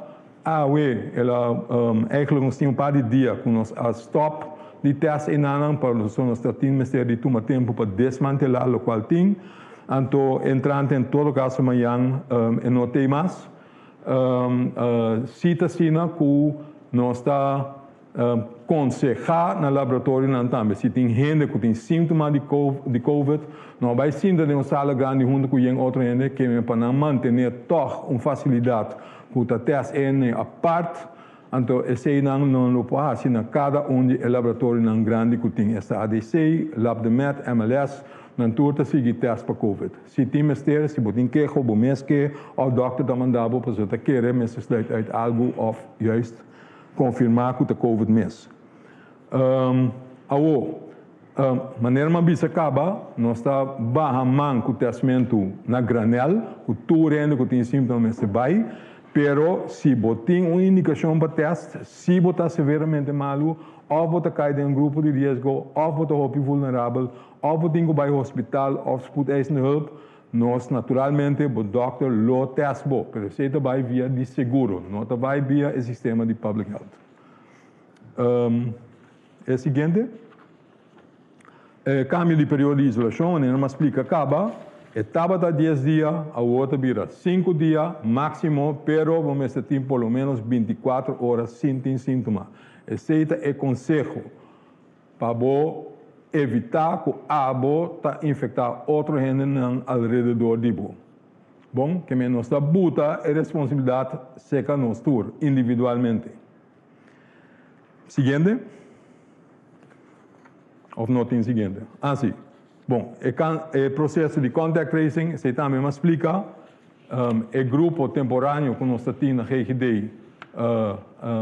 ela eigenlijk nós temos paar de dia com nós a stop de teste em anam para nós temos de tomar tempo para desmantelar o qual tem então entrando em todo caso amanhã não tem mais cita sina que nós está aconselhar no laboratório não também se tem gente que tem sintomas de COVID não vai sim de uma sala grande junto com outro gente que para manter toch uma facilidade que o teste é a parte então esse não pode assim na cada onde o laboratório não grande que tem essa ADC, LabDemet, MLS não turta seguir teste para COVID se tem mistério se botem que ou mês que o doctor da mandava para você querer mas se uit algo of juist confirmar que o COVID mês maneira uma bisa acaba nós está barramando com o testamento na granel o turendo que tem sintomas se vai pero se botem uma indicação para teste se botar severamente malo ou botar cair em um grupo de risco ou botar roupa vulnerável ou botar que vai ao hospital ou spoedeisende hulp nós naturalmente o doctor lo teste bo pero se vai via de seguro não vai via o sistema de public health é seguinte cambio de período de isolação, não me explica acaba, etapa da 10 dias, a outra vira 5 dias, máximo, pero vamos ter pelo menos 24 horas sem ter sintoma. Esse é o conselho para evitar que a tá infectar outro gente ao redor de bo. Bom, que menos da buta é responsabilidade seca nos tour individualmente. Seguinte. Ou não tem seguinte. Sim. Bom, o processo de contact tracing, você também me explica, o grupo temporâneo que nós temos na GGD,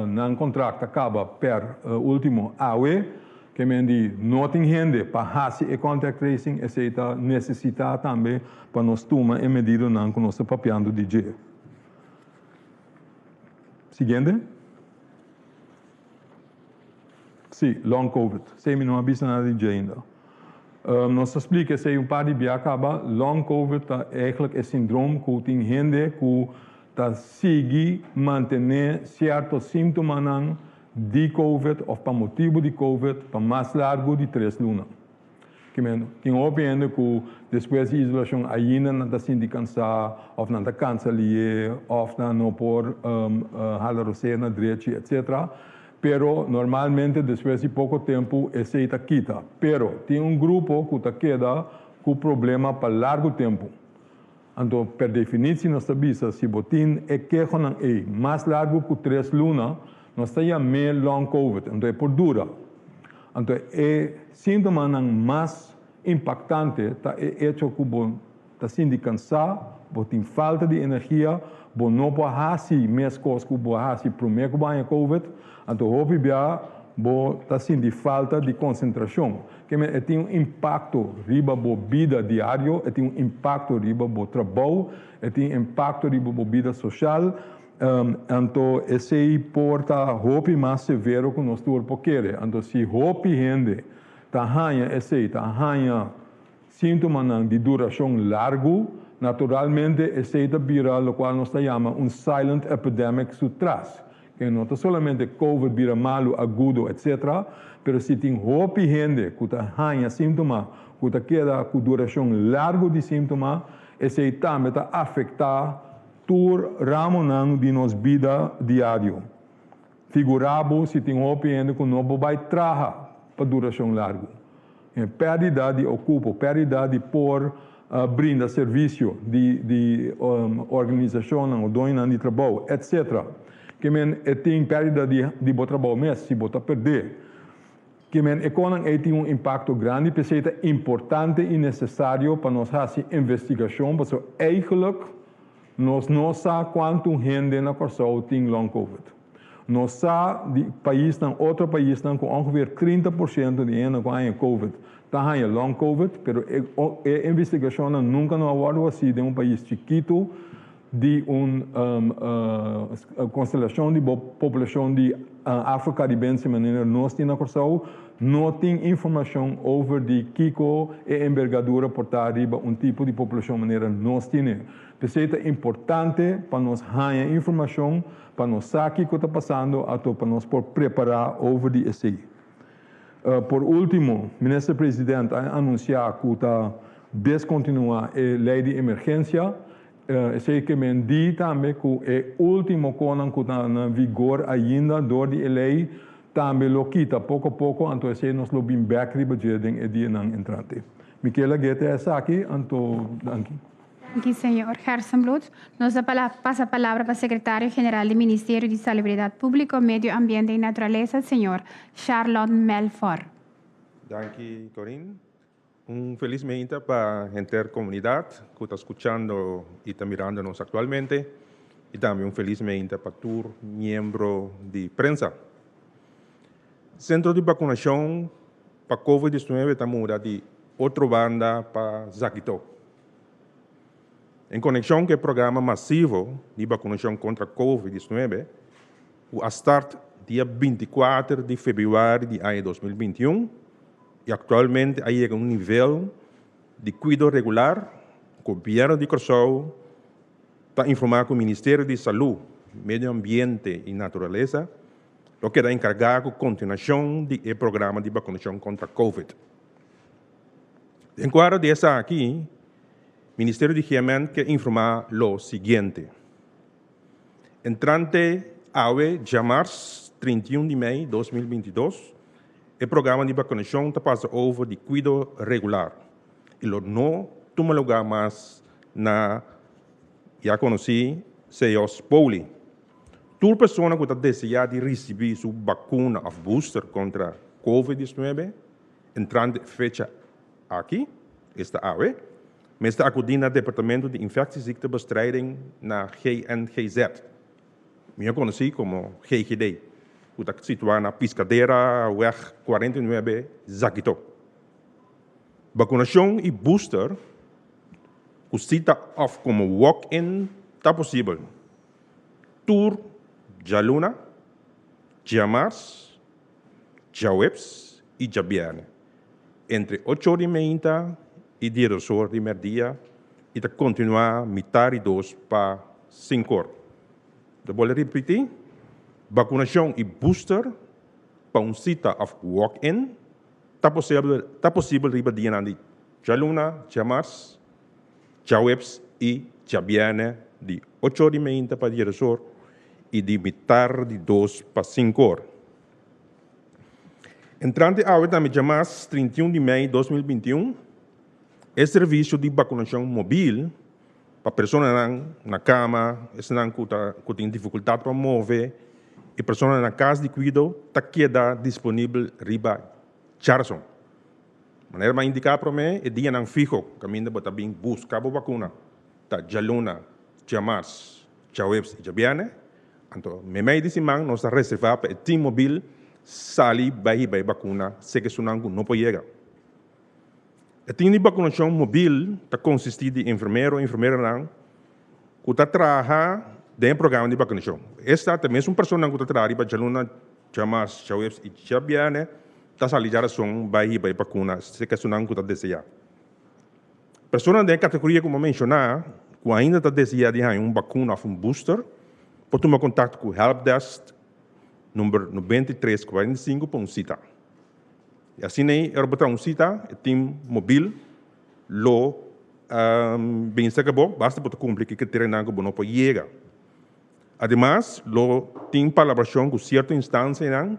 no contrato acaba per último AUE, que me diz, não tem gente para fazer o contact tracing, e você necessita também para nós tomar a medida que nós estamos papiando de dia. Seguinte. Sim, long COVID. Sem não avisa nada de ainda. Nós explica se par de dia acaba, long COVID eigenlijk é síndrome que tem gente que tá segue manter certos sintomas de COVID ou para motivo de COVID para mais largo de 3 lunas. Que tem opinião que depois de isolação ainda não está sentindo cansado, ou não está cansado, ou não por halarose na direita, etc. Pero normalmente depois de pouco tempo esse está quita. Pero tem grupo que está queda com problema para largo tempo. Então, per definição, nós sabemos que se botin é que mais largo que 3 lunas, nós temos mais long COVID, então é por dura. Então, é sintoma mais impactante, é hecho que você está sendo cansado, você tem falta de energia, você não pode fazer mais coisas que você faz primeiro que você COVID, então, você está sentindo falta de concentração. Que tem impacto riba a vida diária, tem impacto riba o trabalho, tem impacto riba a vida social. Então, esse porta hopi mais severo que nós todos queremos. Então, se hopi gente está sintomas de duração largo, naturalmente, esse vira o qual nós chamamos silent epidemic trás. Que não é somente COVID vira malo, agudo, etc., mas se tem hopi gente que tem sintomas, que queda com duração larga de sintomas, esse também está afetando todo ramo de nossa vida diária. Figurável se tem hopi gente que não vai trabalhar para duração larga. Perda de ocupo, perda de por brinda serviço de organização, ou doina de trabalho, etc., que tem perda de bom trabalho mesmo, se você perder. Que tem impacto grande, porque é importante e necessário para nós fazer investigação, porque eigenlijk nós não sabemos quanto gente na Corsão tem long COVID. Nós sabemos que outro país com ongeveer 30% de gente com COVID tem long COVID, mas a investigação nunca não aborda assim de país chiquito, de constelação de população de afro-caribense maneira nós temos na Corsão, não tem informação over de Kiko e envergadura por arriba tipo de população maneira nós temos. Isso é importante para nós ter informação, para nós saber o que está passando, para nós preparar over de esse. Por último, o ministro-presidente anunciou que está descontinuar a lei de emergência. Sei que me diz também que o último coisa que está em vigor ainda, door die lei, também lo quita pouco a pouco, então esse nós lo bem back de budget e dia não entrante. Michela Guetta essa aqui, então, danke. Danke, senhor Hersenblut. Nos passa a palavra para o secretário-geral do Ministério de Salubridade Pública, Medio Ambiente e Natureza, senhor Charlotte Melfort. Danke, Corinne. Felizmente para a intercomunidade que está escuchando e está mirando-nos atualmente, e também felizmente para todos os membros de prensa. Centro de vacunação para COVID-19 está mudando de outra banda para Zaquito. Em conexão com o programa massivo de vacinação contra COVID-19, o start dia 24 de fevereiro de 2021, e atualmente aí é um nível de cuidado regular. O governo de Corsão está informando que o Ministério de Saúde, Medio Ambiente e Natureza o que está encargado da continuação do programa de vacinação contra COVID. Em quadro dessa aqui, o Ministério de Higiene quer informar o seguinte. Entrante de março 31 de maio de 2022, o programa de vacinação está passando over de cuidado regular. E não toma lugar mais na, já conheci, CEOs Poli. Toda pessoa que está desejando receber sua vacuna ou booster contra COVID-19, entrando fecha aqui, esta AWE, mas está acudindo ao Departamento de Infectieziektebestrijding na GNGZ. Eu conheci como GGD, que está situado na Piscadeira, weg 49, Zaquito. Vacunação e booster, que cita off como walk-in, está possível. Tour, Jaluna, Jamars, Jawebs e Jabiane. Entre 8h30 e 10h de meio-dia, e está continuar metade 2 para 5h. Eu vou repetir. Vacunação e booster para cita of walk-in está possível riba dia de Jaluna, Jamars, Jawebs e Jabiane de 8h30 para 10h e de metade 2 para 5h. Entrante a também Jamars 31 de maio de 2021, é serviço de vacunação móvel para pessoas na cama, estão com dificuldade para mover, e pessoas na casa de cuidado, está queda disponível riba Charson. Maneira mais indicar para mim, é dia não fijo, caminho para bem buscar a vacuna, tá Jaluna, Jamars, Jawebs e Jabiane. Então, me disse man, nós está reservado para o time móvel, sali vai vacuna, se que sunangu não pode chegar. A time de vacunação móvel está consistido de enfermeira não, que está trabalhando dentro do programa de vacunação. Esta também é uma pessoa que está trabalhando para Jaluna, Jamars, Jawebs e Jabiane. Está salindo som vai vacuna, se que sunangu está desejando. Pessoas da categoria como mencionar, que ainda está desejando de vacuna ou booster, pode tomar contato com o Helpdesk, número 9345, para cita. E assim, eu botar cita, o time móvel, bem acabou, basta para cumprir que terá que não pode chegar. Ademais, tem colaboração com certa instância,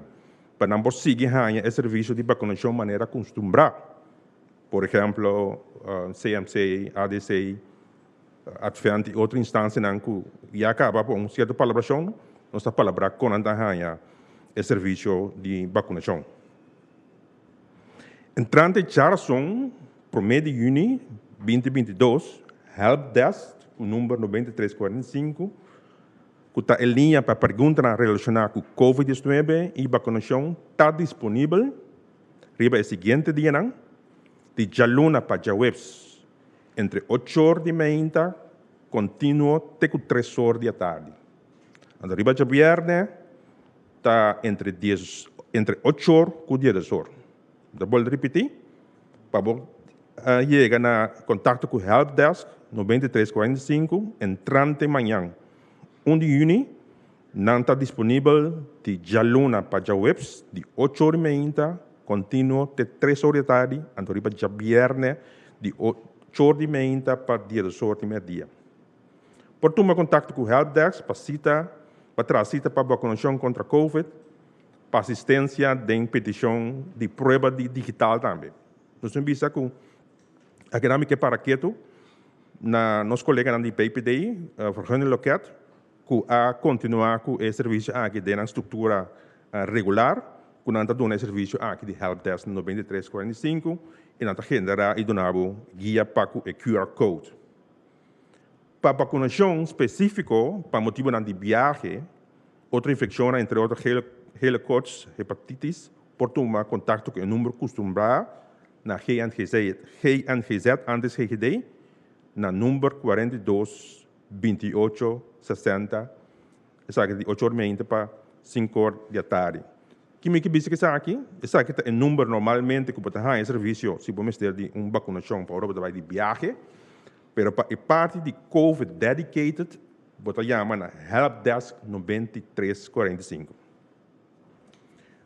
para não seguir o serviço de vacunação de maneira acostumada. Por exemplo, CMC, ADC, Advent e outra instância que já acaba com uma certa colaboração, nós estamos colaborando com o serviço de vacunação. Entrante Charson, por mês de junho 2022, Helpdesk, o número 9345, que está em linha para perguntas relacionadas com COVID-19 e vacinação, está disponível riba o seguinte dia, de Jaluna para Jawebs, entre 8h30, contínuo, até 3h da tarde. Então, riba de viernes, está entre 8h e 10h. Eu vou repetir, para chegar na contato com o Helpdesk, 9345, entrante manhã. 1 de junho, não está disponível de Jaluna para Jawebs, de 8h30, contínuo, até 3h da tarde, então riba de viernes, de 8h30 para 10h dia. Por tomar contato com o Helpdesk, para trazer cita para vacinação contra a COVID, para assistência de petição de prova digital também. Nós temos visto que a dinâmica para quieto, nosso colega do PPD, Virginia Loquet, que a continuar com o serviço aqui de uma estrutura regular, que não está dando serviço aqui de Helpdesk 9345, e não está generando e donando guia para o QR Code. Para vacunação específica, para motivo de viagem, outra infecção, entre outras helicotes, hepatitis, por tomar contato com o número acostumado na GNGZ antes GGD, na número 42 28 60, de 8h30 para 5h da tarde. Que me diz que está aqui é o número normalmente que pode ter em serviço, se vamos ter de uma vacunação para o de viagem, mas para a parte de COVID dedicated, pode chamar na Helpdesk 9345.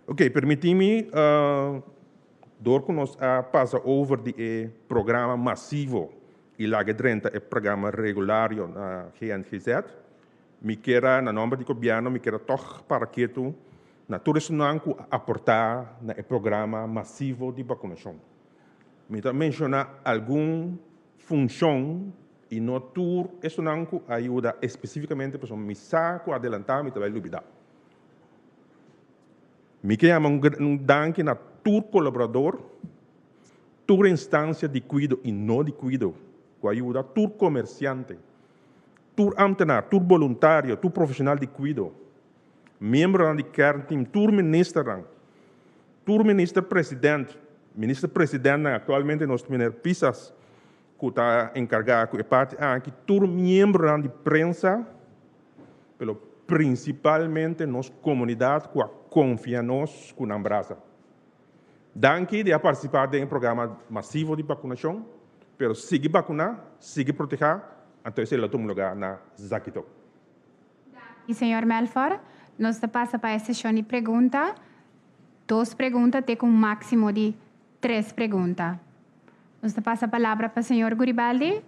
Ok, permite-me door que nós passa over de programa massivo e lá que é o programa regular na GNGZ. Me quero, na nome do governo, me quero toch para que tu na turismo aportar no programa massivo de vacinação. Me mencionar alguma função e no tour, isso não ajuda especificamente para me saco adelantar, me trabalho dúvida. Me quero danke na tour colaborador, tour instância de cuidado e não de cuidado, que ajuda tour comerciante, tour ambtenaar, tour voluntário, tour profissional de cuidado, membro do kernteam, tour minister presidente, atualmente nós temos pisas que está encarregado de parte aqui, tour membro de prensa, pelo principalmente nossa comunidade que confia nos com a Ambrasa. Danke de participar de um programa massivo de vacinação, pero sigue vacunar, sigue proteger, então esse é o lugar na Zakito. E senhor Melfort, nós passa para essa sessão de pergunta. 2 perguntas tem com um máximo de 3 perguntas. Nós passa a palavra para o senhor Guribaldi.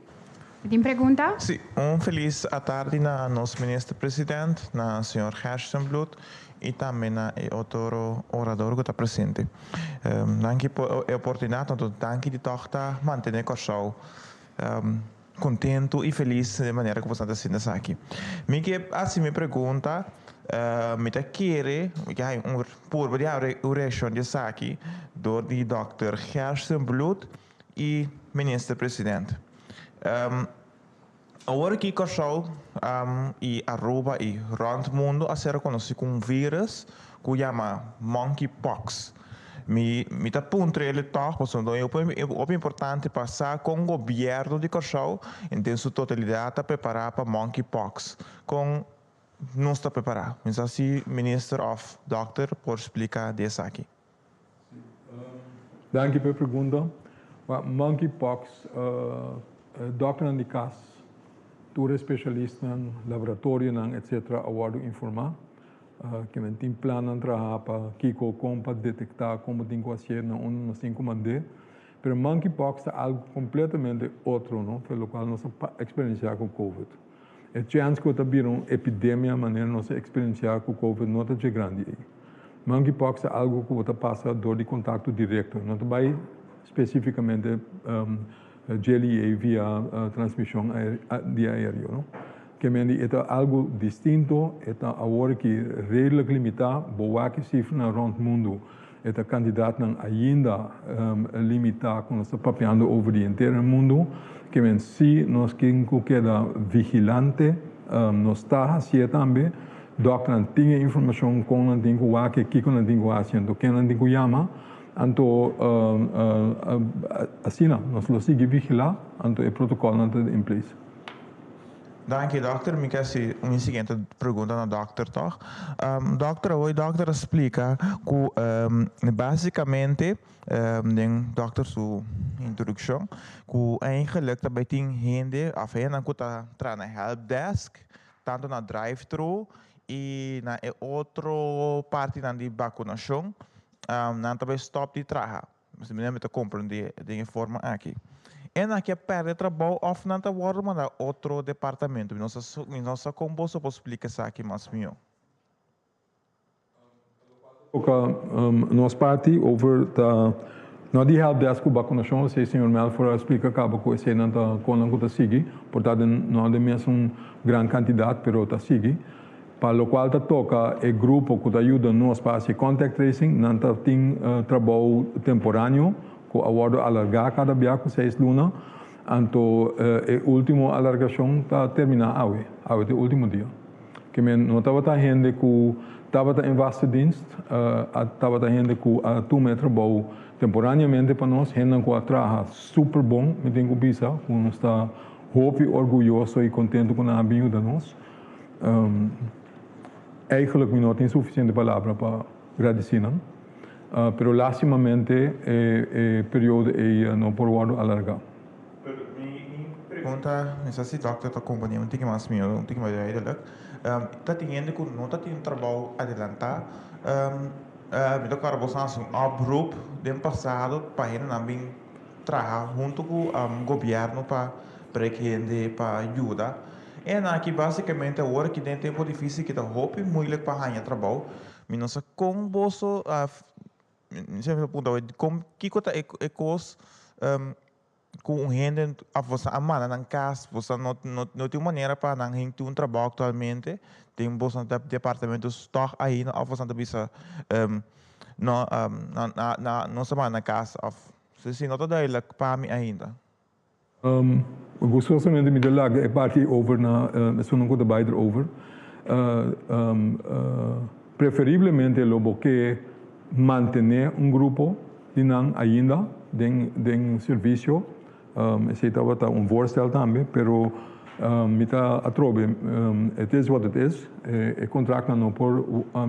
Tem pergunta? Sim, feliz à tarde na nosso ministro-presidente, na senhor Herstenblut, e também na outro orador que está presente. Danke por a oportunidade, danke de tochter manter o show. contento e feliz de maneira que você está sendo aqui. Assim me pergunta, me está querendo, que há por a reação de aqui do Dr. Hersenblut e ministro-presidente. Agora que o e Aruba e rond mundo a ser conhecido como um vírus que chama monkeypox. Mi ta punto ele toch, é importante passar com o governo de Kosovo em sua totalidade a preparar para monkeypox. Com não está preparado. Mas assim, Minister of Doctor, por explicar isso aqui. Dank u pela pergunta. Monkeypox, doctor de cas, tour especialista no laboratório, etc., aguardo informar. Que men tem plano trabalhar para Kiko para detectar como tem que fazer não tem como mandar. Pero monkeypox é algo completamente outro, não? Pelo qual nós experienciar com COVID. A chance que está vir uma epidemia, maneira nós experienciar com COVID não é grande. Monkeypox é algo que está passa dor de contato direto, não vai especificamente GLA via transmissão de aéreo, não? Que é algo distinto, é agora que redelijk limitado, boa que cifra na rond mundo, é candidato ainda limitado, quando está papeando over o inteiro mundo, que se nós queremos vigilante, nós está assim também, doctor tem informação com não tem que não tem que fazendo, que não tem que chamar, então assim nós lo sigue vigilar, então o protocolo não está em place. Dank je, dokter. Ik heb een seguinte pergunta ao dokter, toch? Dokter, hoje o dokter explica que, basicamente, dokter, sua introdução, que eigenlijk também tem gente, a gente que está na helpdesk, tanto na drive-thru e na outra parte da vacunação, não também stop de trabalhar. Você me lembra de compreender de forma aqui. E naquela perde trabalho, ou não está para outro departamento. Nossa combosa pode explicar isso aqui mais melhor. Nós parte over na de helpdesk vacunação, se o senhor Melfor explica acaba com esse não está com não está seguir, portanto não é mesmo grande quantidade, pero está seguir. Para o qual toca o grupo que ajuda nós para fazer contact tracing, não tem trabalho temporâneo. Que aguardo alargar cada dia com 6 lunas, então a última alargação está terminada hoje, o último dia. Que não estava gente que estava em vaste dienst, estava gente que atume trabalho temporariamente para nós, gente que trabalha super bom, me tenho visa, que nós está orgulhoso e contente com a ajuda de nós. Eigenlijk não tem suficiente palavra para agradecer, não? Pero lastimamente o período não pode alargar. Minha pergunta, não sei se o doutor está acompanhando, tem que mais meu, tem que mais ideia. Está tendo que não está tendo trabalho adelantar. Me toca a um grupo do passado para ele também trabalhar junto com o governo para para ajudar. E aqui basicamente agora que tem tempo difícil que está muito muito para ganhar trabalho, mas não sei como você sempre pergunta como que é coisa com gente a você amar na casa você não tem maneira para não ter um trabalho atualmente tem você departamento stock aí na você não bisa não se na casa se não toda ela para mim ainda gostosamente me dá a parte over na se não conta baider over preferivelmente lo que mantener grupo de não ainda de serviço esse estava voorstel também pero me está a trobe it is what it is o contrato não por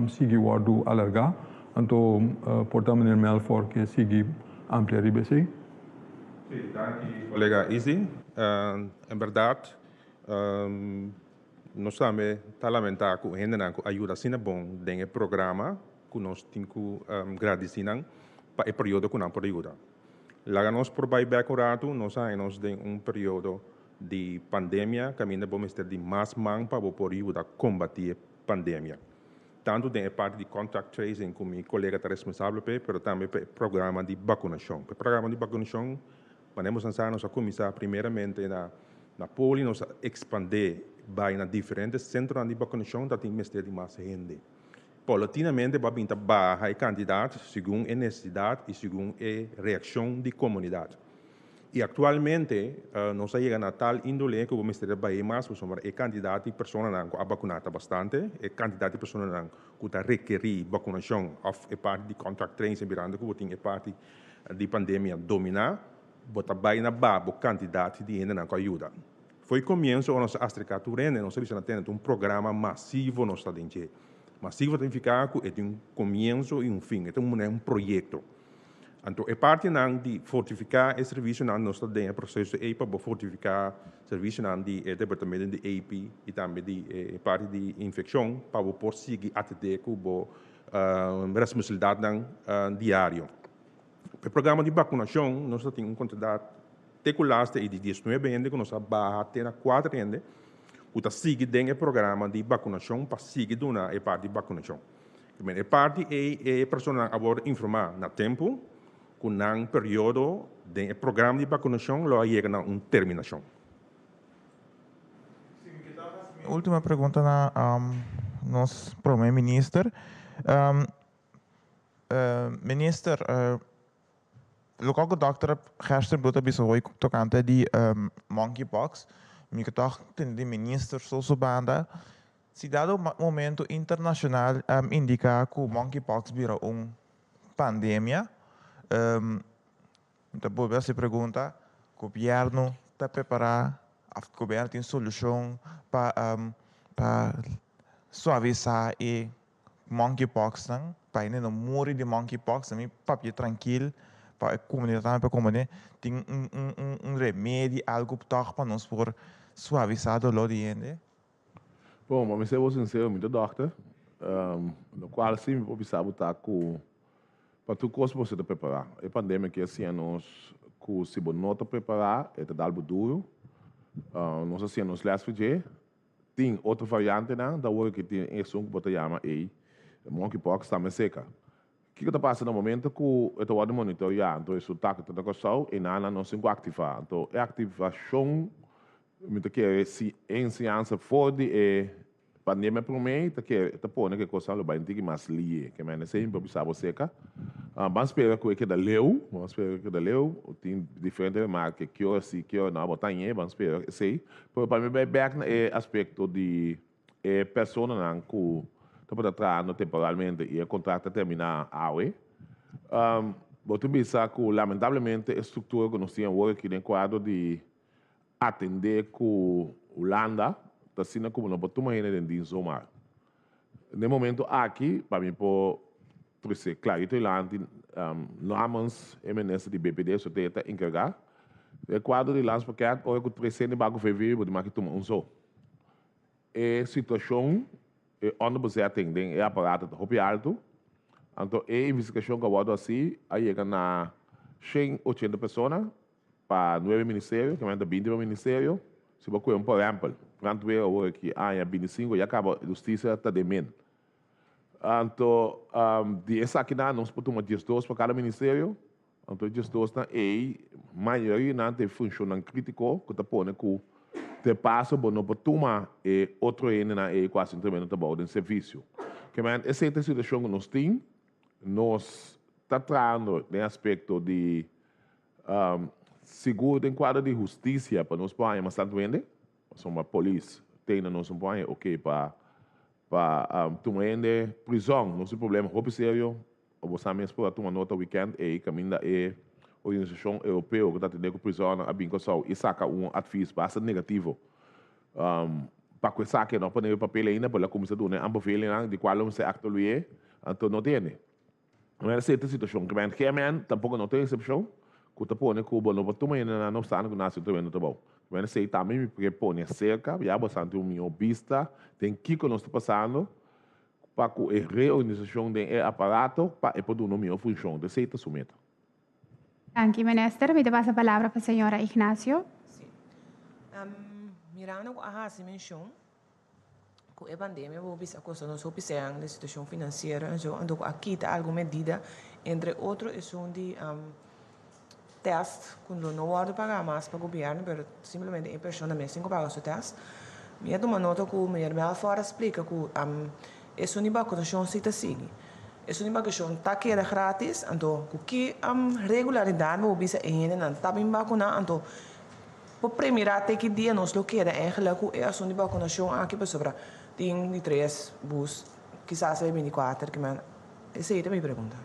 seguir guardo alargar então por também Melfor que seguir ampliar IBC. Sí, colega Izzy, en verdad nós também está lamentar que a gente não ajuda assim bom dentro do programa que nós temos que agradecer para o período que não pode ajudar. Lá nós por buyback orato, nós temos período de pandemia, que ainda vamos ter de mais mão para poder ajudar a combater a pandemia. Tanto da parte de contact tracing, como meu colega está responsável, mas também para o programa de vacunação. Para o programa de vacunação, vamos lançar nossa comissão primeiramente Napoli nos expande vai na diferentes centros de vacinação dat tem mestre mais gente. Paulatinamente vai pintar barra e candidato segundo a necessidade e segundo a reação da comunidade. E atualmente nós chegamos a tal índole que o mestre vai mais por somar candidato e pessoas que a vacunada bastante, e candidato e pessoas que está requerir vacinação of a parte de contact tracing virando que tem a parte de pandemia dominar, bota vai na babo candidato de ainda não ajuda. Foi começo a nossa astricatura, nós temos um programa massivo no estado inteiro. Massivo significa que é um começo e um fim, é um projeto. Então, a parte de fortificar o serviço, nós estamos em processo para fortificar o serviço do departamento de AP e também de parte de infecção, para poder seguir atender com a responsabilidade diária. O programa de vacinação, nós temos um contrato de e de 19 anos, que nós vamos até 4 anos, que sigue dentro do programa de vacinação, para seguir a parte de vacinação. A parte é a pessoa agora informar no tempo, com um período de programa de vacinação, logo chega a uma terminação. Última pergunta na nosso primeiro-ministro. Minister, local que dokter gisteren bloot op zo'n tocante die monkeypox, me toch ten de minister zo banda. Si dado momento internacional indica que o monkeypox vira pandemia. Então, por se pergunta, o governo está preparado, o governo tem solução para suavizar o monkeypox, para não morrer de monkeypox, também para ficar tranquilo, para a comunidade, tem remédio, algo para nós por suavizar o dolor de gente. Bom, mas eu vou sincero, muito doctor, no qual sim, eu precisava estar com para tu coisa você te preparar. A pandemia que assim nós que se não te preparar é te dar duro. Nós assim nós last dia tem outra variante não, da hora que tem esse que bota chama a monkeypox também seca. O que está passando no momento que eu estou monitorar, então isso está que está só e nada não se ativar. Então a ativação muito que é se em ciência fora de pandemia para mim, que tá pondo que coisa lo bem tem mais lie, que mas sempre precisava seca. Vamos esperar que da leu, tem diferentes marcas que eu sei que eu não botar em, vamos esperar sei. Para mim bem back no aspecto de pessoa não que tá para trás temporalmente e o contrato terminar awe. Boto pensar que lamentavelmente a estrutura que nós temos hoje aqui no quadro de atender com Holanda está sendo como não pode tomar ainda em somar. No momento aqui, para mim, por ser claro, nós, MNS de BPD, só tem que encarregar. O quadro de lança paquete, ou é que o presidente vai fazer, vou tomar que tomar só. A situação, onde você atende, é aparato de alto. Então, a investigação que eu vou assim, aí chega na 180 pessoas, para 9 ministérios, que é 20 ministérios. Se você por exemplo, quando é agora que há 25, já acaba a justiça está de menos. Então, de essa aqui nós podemos gestores para cada ministério. Então, gestores na a maioria não tem função crítico que está pondo que te passa por não tomar outro ene na quase também trabalho de serviço. Que mas essa é a situação que nós temos, nós está tratando no aspecto de seguro em quadro de justiça para nós pôr mas tanto ainda, somos a polícia tem na nossa põe ok para tomar ainda prisão, não é problema, roubo sério, você mesmo para tomar nota weekend e caminho da organização europeia que está tendo prisão a bem só e saca adviso bastante negativo para que saque não pode papel ainda para a comissão do né ambos velem de qual você actualize então não tem mas essa situação que é tampouco não tem exceção que está pondo que o bom não toma ainda não está no nosso também no trabalho mas sei também porque põe cerca já bastante minha vista tem que nós está passando para que a reorganização do aparato para poder não minha função de ser submeta. Anche Minister, mi passa a palavra para a senhora Ignacio. Sim. Mirando a dimensão que a pandemia vou pensar que nós observamos a situação financeira, então aqui está alguma medida, entre outros é de test, quando não pode pagar mais para o governo, mas simplesmente uma pessoa mesmo que paga o seu teste. Eu tomo nota que o Mr. Belfort explica que essa é uma vacunação que se segue. Essa é uma vacunação que está queda grátis, então que regularidade vou bisa ainda não está bem vacunado, então por primeira até que dia nós lo queda eigenlijk que essa é uma vacunação aqui para sobre tem de 3 bus, quizás é 24, que man essa é a minha pergunta.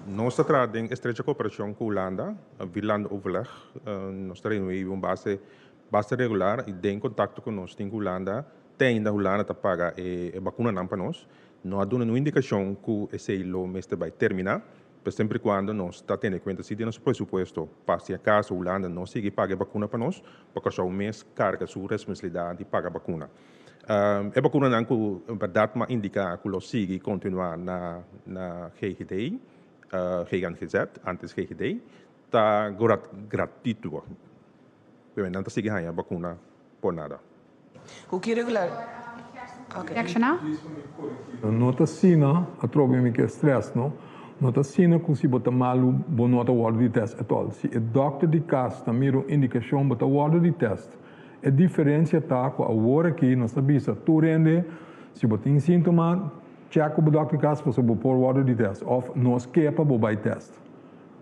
Nós estamos em estreita cooperação com a Holanda, Villand overleg. Nós temos uma base regular e em contato com nós com a Holanda. Tem a Holanda que paga a vacuna para nós. Nós damos uma indicação que esse lo mestre vai terminar, mas sempre quando nós está tendo em conta se tem nosso presupuesto, para se acaso a Holanda não sigue paga a vacuna para nós, porque só o mês carga sua responsabilidade de pagar a vacuna. A vacuna não que verdade mas indica que lo sigue continuar na GGD, GGZ, antes GGD, está gratuito. Não está seguindo a vacuna por nada. O que regular? Reaccionar? Nota sina, a problema que é stress, não? Nota sina que se bota malu, bo nota word de test at all. Se o doctor de casa está miro indicação bota word de test. A diferença está com a hora que nós sabemos tu rende, se você tem sintoma, check o doctor de casa para você pôr word de test, ou nós quepa para o test.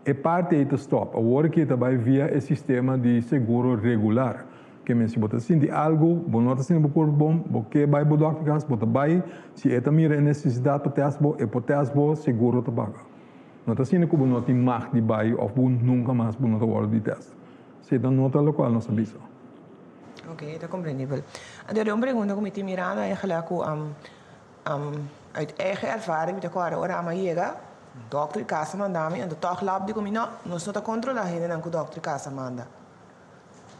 É parte aí stop. A hora que também via o sistema de seguro regular. Que se você sente algo, você não está sentindo bom, você vai para o doctor de casa, você vai, se é também necessidade para teste, é para teste, seguro te paga. Não está sentindo que você não tem mais de vai, ou nunca mais você não está word de test. Se é nota local, nós sabemos. Ok, está compreendível. Agora, uma pergunta que me tem mirado é que uit eigen ervaring met elkaar ora ama chega, dokter casa mandami, en de toch lab die comino, nós não tá controlar ainda não que o dokter casa manda.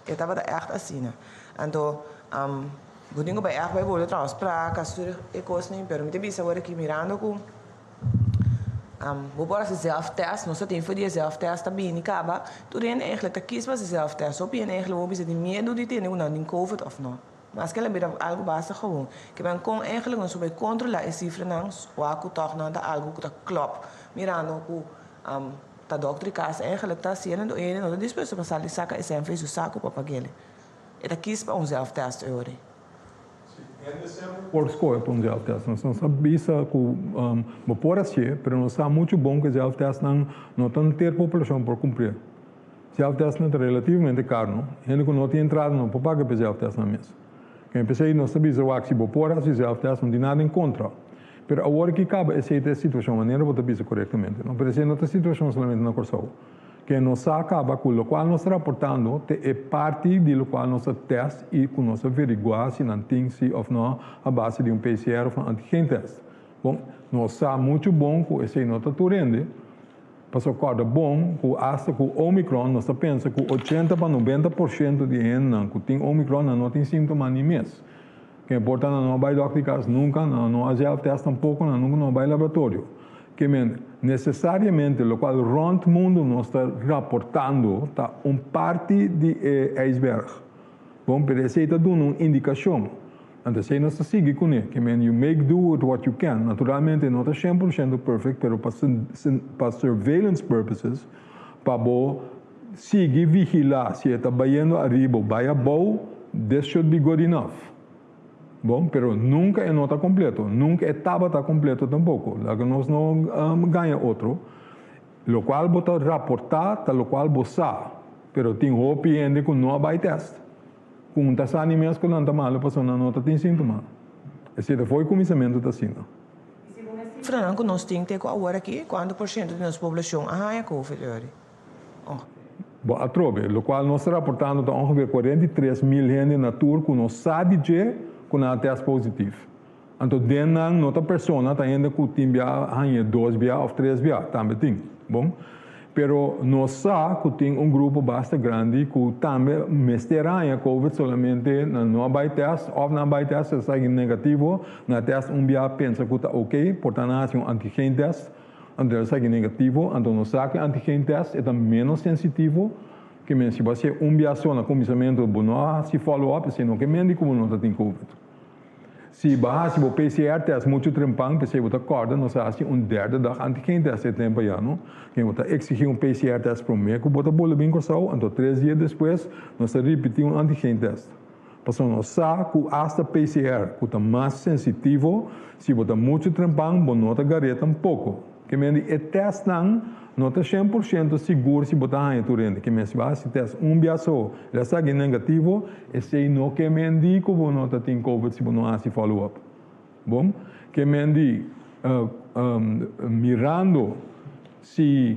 Eu tava echt assim, então, budingo bij echt bij bollen trouwens, praat, stuur ik koos niet, pero me bisa agora aqui mirando com vou para zelftest, nós temos voor die zelftest também niet acaba, toen je eigenlijk de kies was zelftest, op je eigenlijk hoe bisa die medo die tegen nou die COVID of não. Mas que ela vira algo básico gewoon. Que ben com eigenlijk nós vai controlar esse cifra não, o acu toch não dá algo que tá klop. Mirando com tá dokter casa eigenlijk tá sendo ele não disposto para sair saca esse fez o saco para pagar. Eta kies para zelftest euro. Por escolha para zelftest, nós não sabemos que pode ser, mas nós sabemos muito bom que zelftest não tem ter população por cumprir. Zelftest é relativamente caro, ainda que não tem entrada não pode pagar para zelftest na mesa. Quem pensei não sabia se o pode ser zelftest não tem nada em contra. Mas agora que acaba essa situação, maneira você pensa corretamente, não parece outra situação somente na Corsão. Que nós acaba com o qual nós estamos reportando é parte do qual nós teste e que nós averiguar se não tem se ou não a base de PCR ou um antigen teste. Bom, nós sabemos muito bom que esse não está turende, mas o corda bom que hasta com o Omicron nós pensamos que 80 para 90% de gente que tem Omicron não tem sintoma nem mês. Que importa não vai doctor nunca, não há teste tampouco, nunca não vai laboratório. Que necessariamente o qual rond mundo nós está reportando está parte de iceberg. Bom, pero esse está dando uma indicação. Então, se nós seguimos com ele, que you make do with what you can. Naturalmente, não está 100% perfect, pero para surveillance purposes, para seguir vigilar se está indo arriba ou vai abaixo, this should be good enough. Bom, pero nunca é nota completo, nunca etapa está completo tampouco. Lá que nós não ganha outro, lo qual bota reportar, tá lo qual bossa, pero tem hope ainda que não vai teste. Com um tassani mesmo que não está mal, a pessoa não tem sintoma. Esse foi o começamento da sina. Franco, nós temos que ter agora aqui, quanto por cento da nossa população é COVID? Bom, a trobe, lo qual nós reportando está ongeveer 43 mil gente na tour que nós sabe de com a teste positivo. Então, dentro de outra pessoa, está ainda com tem 2 via ou 3 via, também tem. Bom, pero nós sabemos que tem grupo bastante grande que também misterá a COVID solamente não vai teste, ou não vai teste, se sai negativo, na teste via pensa que está ok, portanto, um antigen teste, então sai negativo, então nós sabemos que o antigen teste é menos sensitivo, que se você via só no começamento, não se follow-up, senão que médico não tem COVID. Si bahas bo PCR-test muito trempang, pensei botar corda, nós assim derde dag antigeen-test é tempo já, não? Quem botar exigir PCR-test para mim, que botar bola bem corsal, então 3 dias depois, nós repetir antigeen-test. Passou nós sabe que hasta PCR, que está mais sensitivo, se botar muito trempang, bo nota gareta pouco. Que me é test não está 100% seguro se botar aí turende. Que me se teste biaso, ele está negativo, e se não que me indica que não está tem COVID se não há follow-up. Bom, que me indica mirando se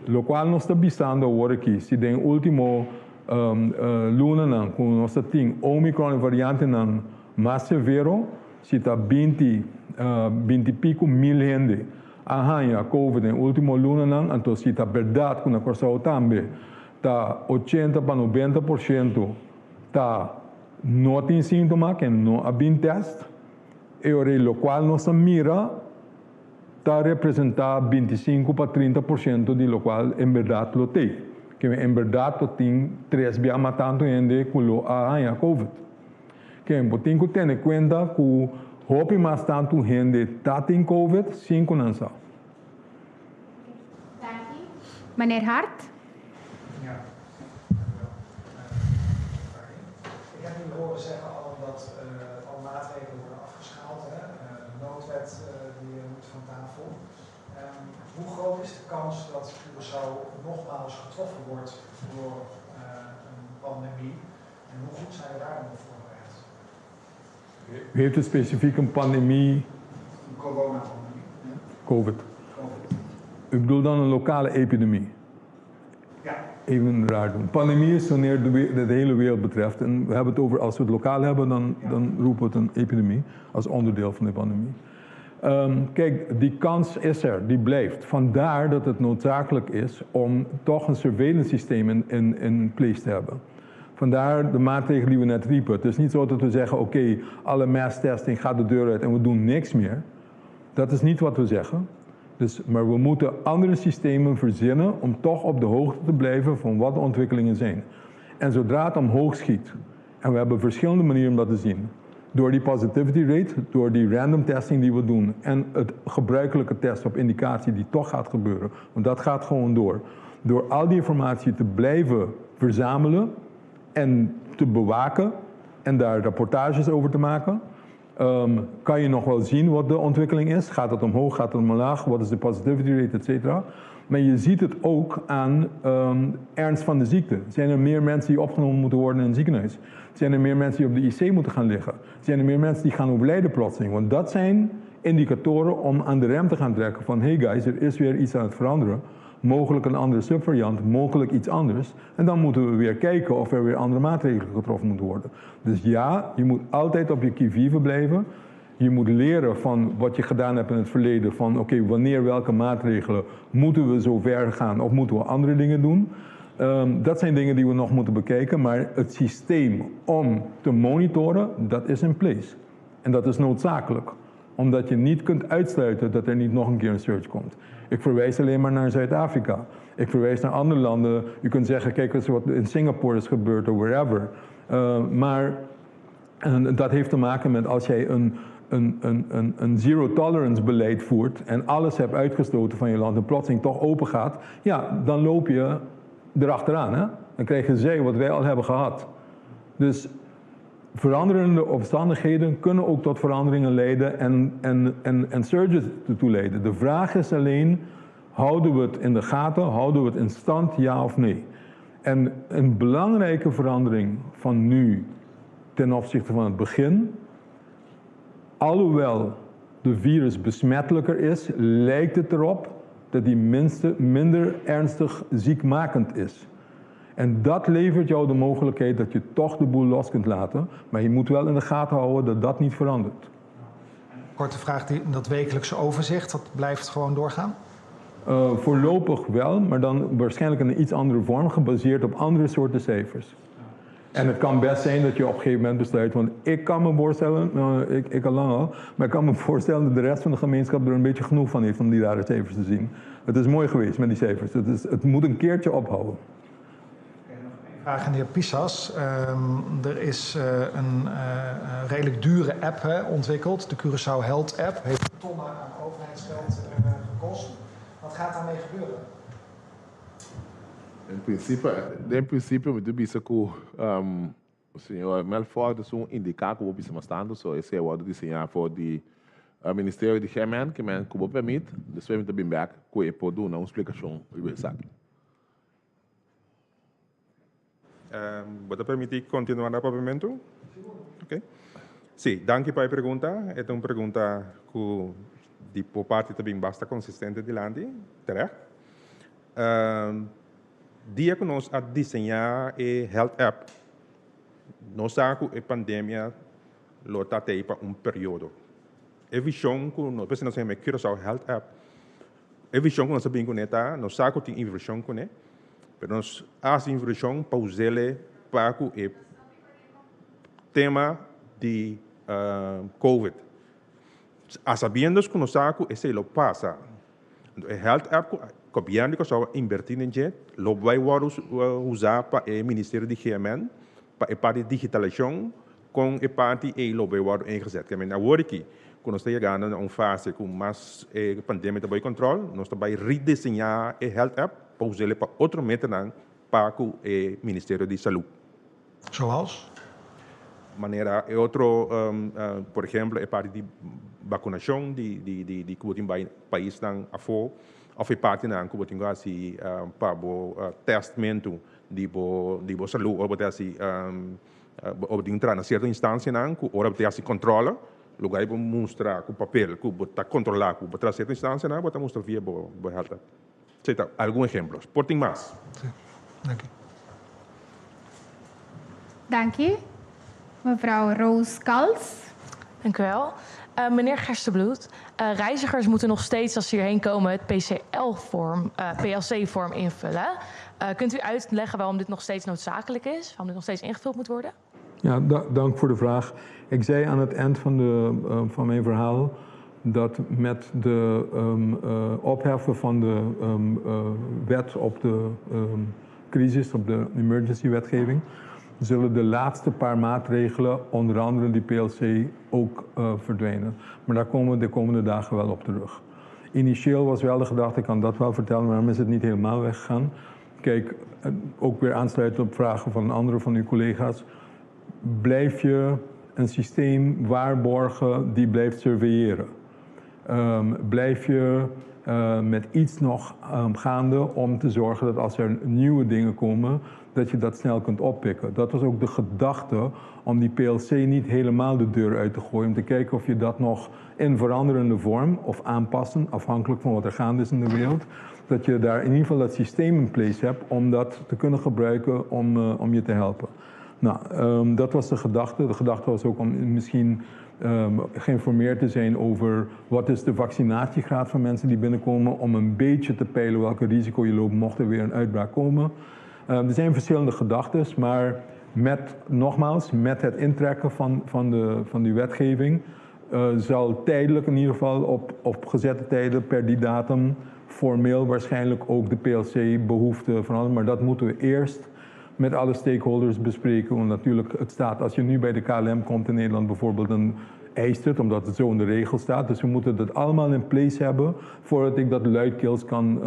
lo qual nós está visando agora aqui, se tem último luna não, com nós tem Omicron variante não mais severo, se está 20 e pico mil gente. A COVID em último luna não, então se está verdade com a corção também, está 80 para 90% está não tem sintoma, que não há bem teste, e o qual nós mira está representar 25 para 30% de lo qual em verdade lo tem, que em verdade tem 3 vezes matando gente com a COVID. Que é importante ter em conta que hope mais tanto gente está em COVID, 5 não são. Meneer Hart? Ja. Ik heb u horen zeggen al dat al maatregelen worden afgeschaald. Hè? De noodwet die moet van tafel. Hoe groot is de kans dat Curaçao nogmaals getroffen wordt door een pandemie? En hoe goed zijn we daar dan op voorbereid? U heeft een specifieke pandemie? Een coronapandemie. Ja. COVID. U bedoelt dan een lokale epidemie? Ja. Even raar doen. Pandemie is wanneer de hele wereld betreft. En we hebben het over, als we het lokaal hebben, dan roepen we het een epidemie als onderdeel van de pandemie. Kijk, die kans is er, die blijft. Vandaar dat het noodzakelijk is om toch een surveillance systeem in place te hebben. Vandaar de maatregelen die we net riepen. Het is niet zo dat we zeggen, oké, alle mass testing gaat de deur uit en we doen niks meer. Dat is niet wat we zeggen. Maar we moeten andere systemen verzinnen om toch op de hoogte te blijven van wat de ontwikkelingen zijn. En zodra het omhoog schiet, en we hebben verschillende manieren om dat te zien. Door die positivity rate, door die random testing die we doen en het gebruikelijke testen op indicatie die toch gaat gebeuren. Want dat gaat gewoon door. Door al die informatie te blijven verzamelen en te bewaken en daar rapportages over te maken. Kan je nog wel zien wat de ontwikkeling is. Gaat het omhoog, gaat het omlaag, wat is de positivity rate, et cetera. Maar je ziet het ook aan ernst van de ziekte. Zijn er meer mensen die opgenomen moeten worden in het ziekenhuis? Zijn er meer mensen die op de IC moeten gaan liggen? Zijn er meer mensen die gaan overlijden plotseling? Want dat zijn indicatoren om aan de rem te gaan trekken van hey guys, er is weer iets aan het veranderen. Mogelijk een andere subvariant, mogelijk iets anders. En dan moeten we weer kijken of er weer andere maatregelen getroffen moeten worden. Dus ja, je moet altijd op je qui-vive blijven. Je moet leren van wat je gedaan hebt in het verleden. Van oké, wanneer welke maatregelen moeten we zo ver gaan of moeten we andere dingen doen. Dat zijn dingen die we nog moeten bekijken. Maar het systeem om te monitoren, dat is in place. En dat is noodzakelijk. Omdat je niet kunt uitsluiten dat er niet nog een keer een surge komt. Ik verwijs alleen maar naar Zuid-Afrika. Ik verwijs naar andere landen. U kunt zeggen, kijk eens wat in Singapore is gebeurd of wherever. Maar dat heeft te maken met als jij een zero tolerance beleid voert en alles hebt uitgestoten van je land en plotseling toch open gaat, ja, dan loop je erachteraan. Hè? Dan krijgen zij wat wij al hebben gehad. Dus veranderende omstandigheden kunnen ook tot veranderingen leiden en surges ertoe leiden. De vraag is alleen, houden we het in de gaten, houden we het in stand, ja of nee? En een belangrijke verandering van nu ten opzichte van het begin, alhoewel de virus besmettelijker is, lijkt het erop dat die minder ernstig ziekmakend is. En dat levert jou de mogelijkheid dat je toch de boel los kunt laten. Maar je moet wel in de gaten houden dat dat niet verandert. Korte vraag, dat wekelijkse overzicht, dat blijft gewoon doorgaan? Voorlopig wel, maar dan waarschijnlijk in een iets andere vorm, gebaseerd op andere soorten cijfers. En het kan best zijn dat je op een gegeven moment besluit, want ik kan me voorstellen, ik al lang al, maar ik kan me voorstellen dat de rest van de gemeenschap er een beetje genoeg van heeft om die rare cijfers te zien. Het is mooi geweest met die cijfers, het moet een keertje ophouden. Nog even Vraag aan de heer Pisas. Er is een redelijk dure app ontwikkeld. De Curaçao Health App. Heeft tonnen aan overheidsgeld gekost. Wat gaat daarmee gebeuren? In principe moet je bisa ku senhor Melford so indicar como bisa bastante so esse é o desenhar for the Ministério de Gemen que men kubo permite depois muito bem back ku e pode dar uma explicação sobre isso. ¿Puede permitir continuar el papiamento? Okay. Sí, danke para la pregunta. Es una pregunta que por parte también bastante consistente delante, terecht. Dia que nós a desenhar a Health App, nós sabemos que a pandemia está aí para período. A visão que nós precisamos fazer Curaçao Health App, a visão que nós sabemos que nós sabemos que tem inversão com ele, mas nós fazemos inversão para usá-la para o tema de COVID. A sabiendas que nós sabemos que esse lo passa, a Health App o governo que invertir em jet, lo vai usar para o Ministério de Gemen, para a parte de digitalização, com a parte e lo vai ingezet. Que agora que quando está chegando a uma fase com mais pandemia de controle, nós também redesenhar a Health App para usá-la para outro método para o Ministério de Saúde. Zoals? Maneira é outro, por exemplo, a parte de vacunação de que o país está a fora. Of a parte na que botinho assim para o testamento de bo saúde ou botar assim ou de entrar na certa instância na que ora botar assim controla lugar para mostrar com papel que botar controlar que botar certa instância na botar mostrar via bo health. Então alguns exemplos. Portem mais. Dank u. Dank u. Mevrouw Roos Kals. Dank u wel. Meneer Gerstenbloed, reizigers moeten nog steeds als ze hierheen komen het PLC-vorm invullen. Kunt u uitleggen waarom dit nog steeds noodzakelijk is? Waarom dit nog steeds ingevuld moet worden? Ja, dank voor de vraag. Ik zei aan het eind van mijn verhaal dat met de opheffen van de wet op de crisis, op de emergency-wetgeving, zullen de laatste paar maatregelen, onder andere die PLC, ook verdwijnen. Maar daar komen we de komende dagen wel op terug. Initieel was wel de gedachte, ik kan dat wel vertellen, maar waarom is het niet helemaal weggegaan? Kijk, ook weer aansluiten op vragen van andere van uw collega's. Blijf je een systeem waarborgen die blijft surveilleren? Blijf je met iets nog gaande om te zorgen dat als er nieuwe dingen komen, dat je dat snel kunt oppikken. Dat was ook de gedachte om die PLC niet helemaal de deur uit te gooien. Om te kijken of je dat nog in veranderende vorm of aanpassen, afhankelijk van wat er gaande is in de wereld. Dat je daar in ieder geval dat systeem in place hebt om dat te kunnen gebruiken om je te helpen. Nou, dat was de gedachte. De gedachte was ook om misschien geïnformeerd te zijn over wat is de vaccinatiegraad van mensen die binnenkomen. Om een beetje te peilen welke risico je loopt mocht er weer een uitbraak komen. Er zijn verschillende gedachten, maar met het intrekken van die wetgeving zal tijdelijk in ieder geval op gezette tijden per die datum formeel waarschijnlijk ook de PLC-behoefte veranderen. Maar dat moeten we eerst met alle stakeholders bespreken. Want natuurlijk, het staat, als je nu bij de KLM komt in Nederland bijvoorbeeld, dan eist het, omdat het zo in de regel staat. Dus we moeten dat allemaal in place hebben voordat ik dat luidkeels kan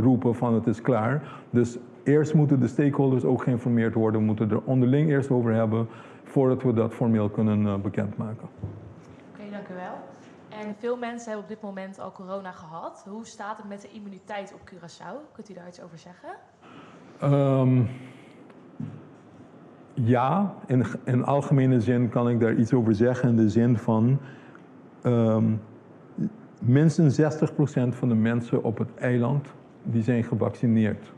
roepen van het is klaar. Dus eerst moeten de stakeholders ook geïnformeerd worden. We moeten er onderling eerst over hebben voordat we dat formeel kunnen bekendmaken. Oké, dank u wel. En veel mensen hebben op dit moment al corona gehad. Hoe staat het met de immuniteit op Curaçao? Kunt u daar iets over zeggen? Ja, in algemene zin kan ik daar iets over zeggen in de zin van minstens 60% van de mensen op het eiland die zijn gevaccineerd.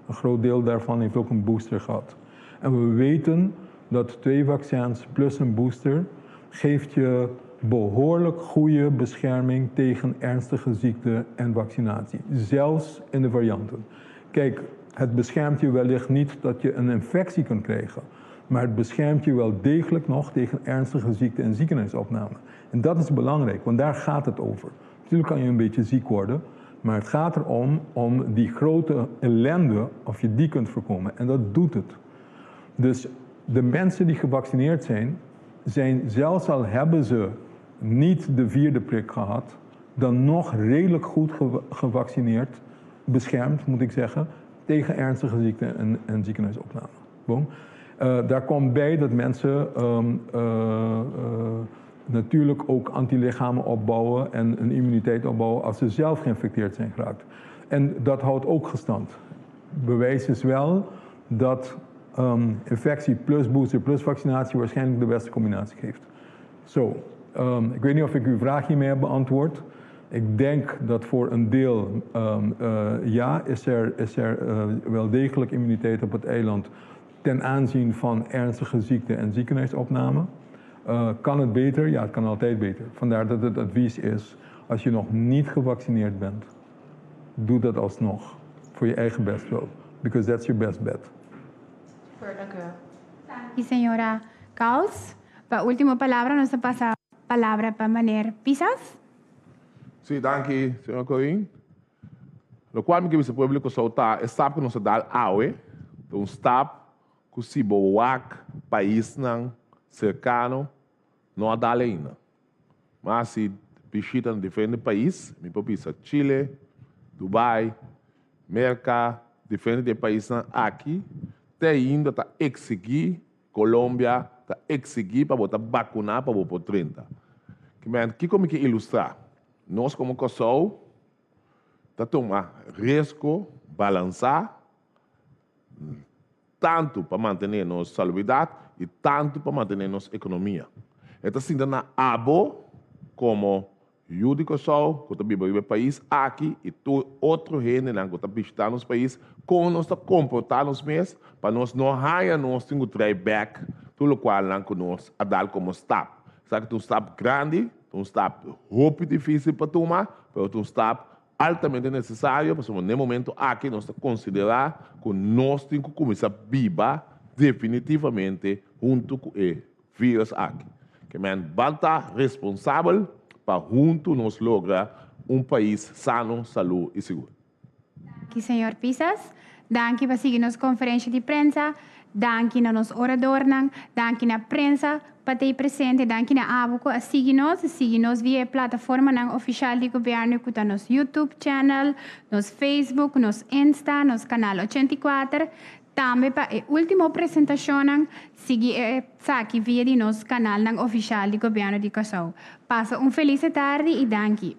Een groot deel daarvan heeft ook een booster gehad. En we weten dat 2 vaccins plus een booster geeft je behoorlijk goede bescherming tegen ernstige ziekte en vaccinatie. Zelfs in de varianten. Kijk, het beschermt je wellicht niet dat je een infectie kunt krijgen. Maar het beschermt je wel degelijk nog tegen ernstige ziekte en ziekenhuisopname. En dat is belangrijk, want daar gaat het over. Natuurlijk kan je een beetje ziek worden. Maar het gaat erom om die grote ellende, of je die kunt voorkomen. En dat doet het. Dus de mensen die gevaccineerd zijn zelfs al hebben ze niet de 4e prik gehad, dan nog redelijk goed gevaccineerd, beschermd moet ik zeggen, tegen ernstige ziekte en ziekenhuisopname. Bon. Daar komt bij dat mensen natuurlijk ook antilichamen opbouwen en een immuniteit opbouwen als ze zelf geïnfecteerd zijn geraakt. En dat houdt ook gestand. Bewijs is wel dat infectie plus booster plus vaccinatie waarschijnlijk de beste combinatie geeft. Zo, ik weet niet of ik uw vraag hiermee heb beantwoord. Ik denk dat voor een deel is er wel degelijk immuniteit op het eiland ten aanzien van ernstige ziekte en ziekenhuisopname. Kan het beter? Ja, het kan altijd beter. Vandaar dat het advies is, als je nog niet gevaccineerd bent, doe dat alsnog. Voor je eigen bestwil. Because that's your best bet. Super, dank u wel. Y señora Caos, para última palabra nos pasa palabra para meneer Pisas. Sí, danke, señor Corín. Lo cual me quiere el público soltar, es sabe que nos da awe, de un stap, que si boak, país nan, cercano, não dá ainda. Mas se visitam diferentes países, me popisa Chile, Dubai, América, diferentes países aqui, até ainda está exigir, Colômbia, está exigir para botar vacinar para botar 30. Que como que ilustrar? Nós como Kosovo, está tomar risco, balançar, tanto para manter nossa salubridade e tanto para manter nossa economia. Então, assim, na abo, como eu de Kosovo, que também vive no país, aqui, e outro gente que está visitando os países, como nós estamos comportando mesmos, para nós não ganhar nosso back, tudo o qual nós a dar como stop. Sabe que um stop grande, um stop muito difícil para tomar, mas um stop altamente necessário, porque no momento aqui nós considerar que nós temos que começar a viver definitivamente junto com o vírus aqui. Que vamos estar responsável para junto nós lograr país sano, saúde e seguro. Dank senhor Pisas. Dank para seguir nos conferência de prensa. Dank na nos orador, dank na prensa para ter presente, dank na abuco a seguir-nos via plataforma ng oficial de governo que está nos YouTube channel, nos Facebook, nos Insta, nos canal 84. Também para a última apresentação, seguir aqui via de nosso canal ng oficial de governo de Kosovo. Passa feliz tarde e dank.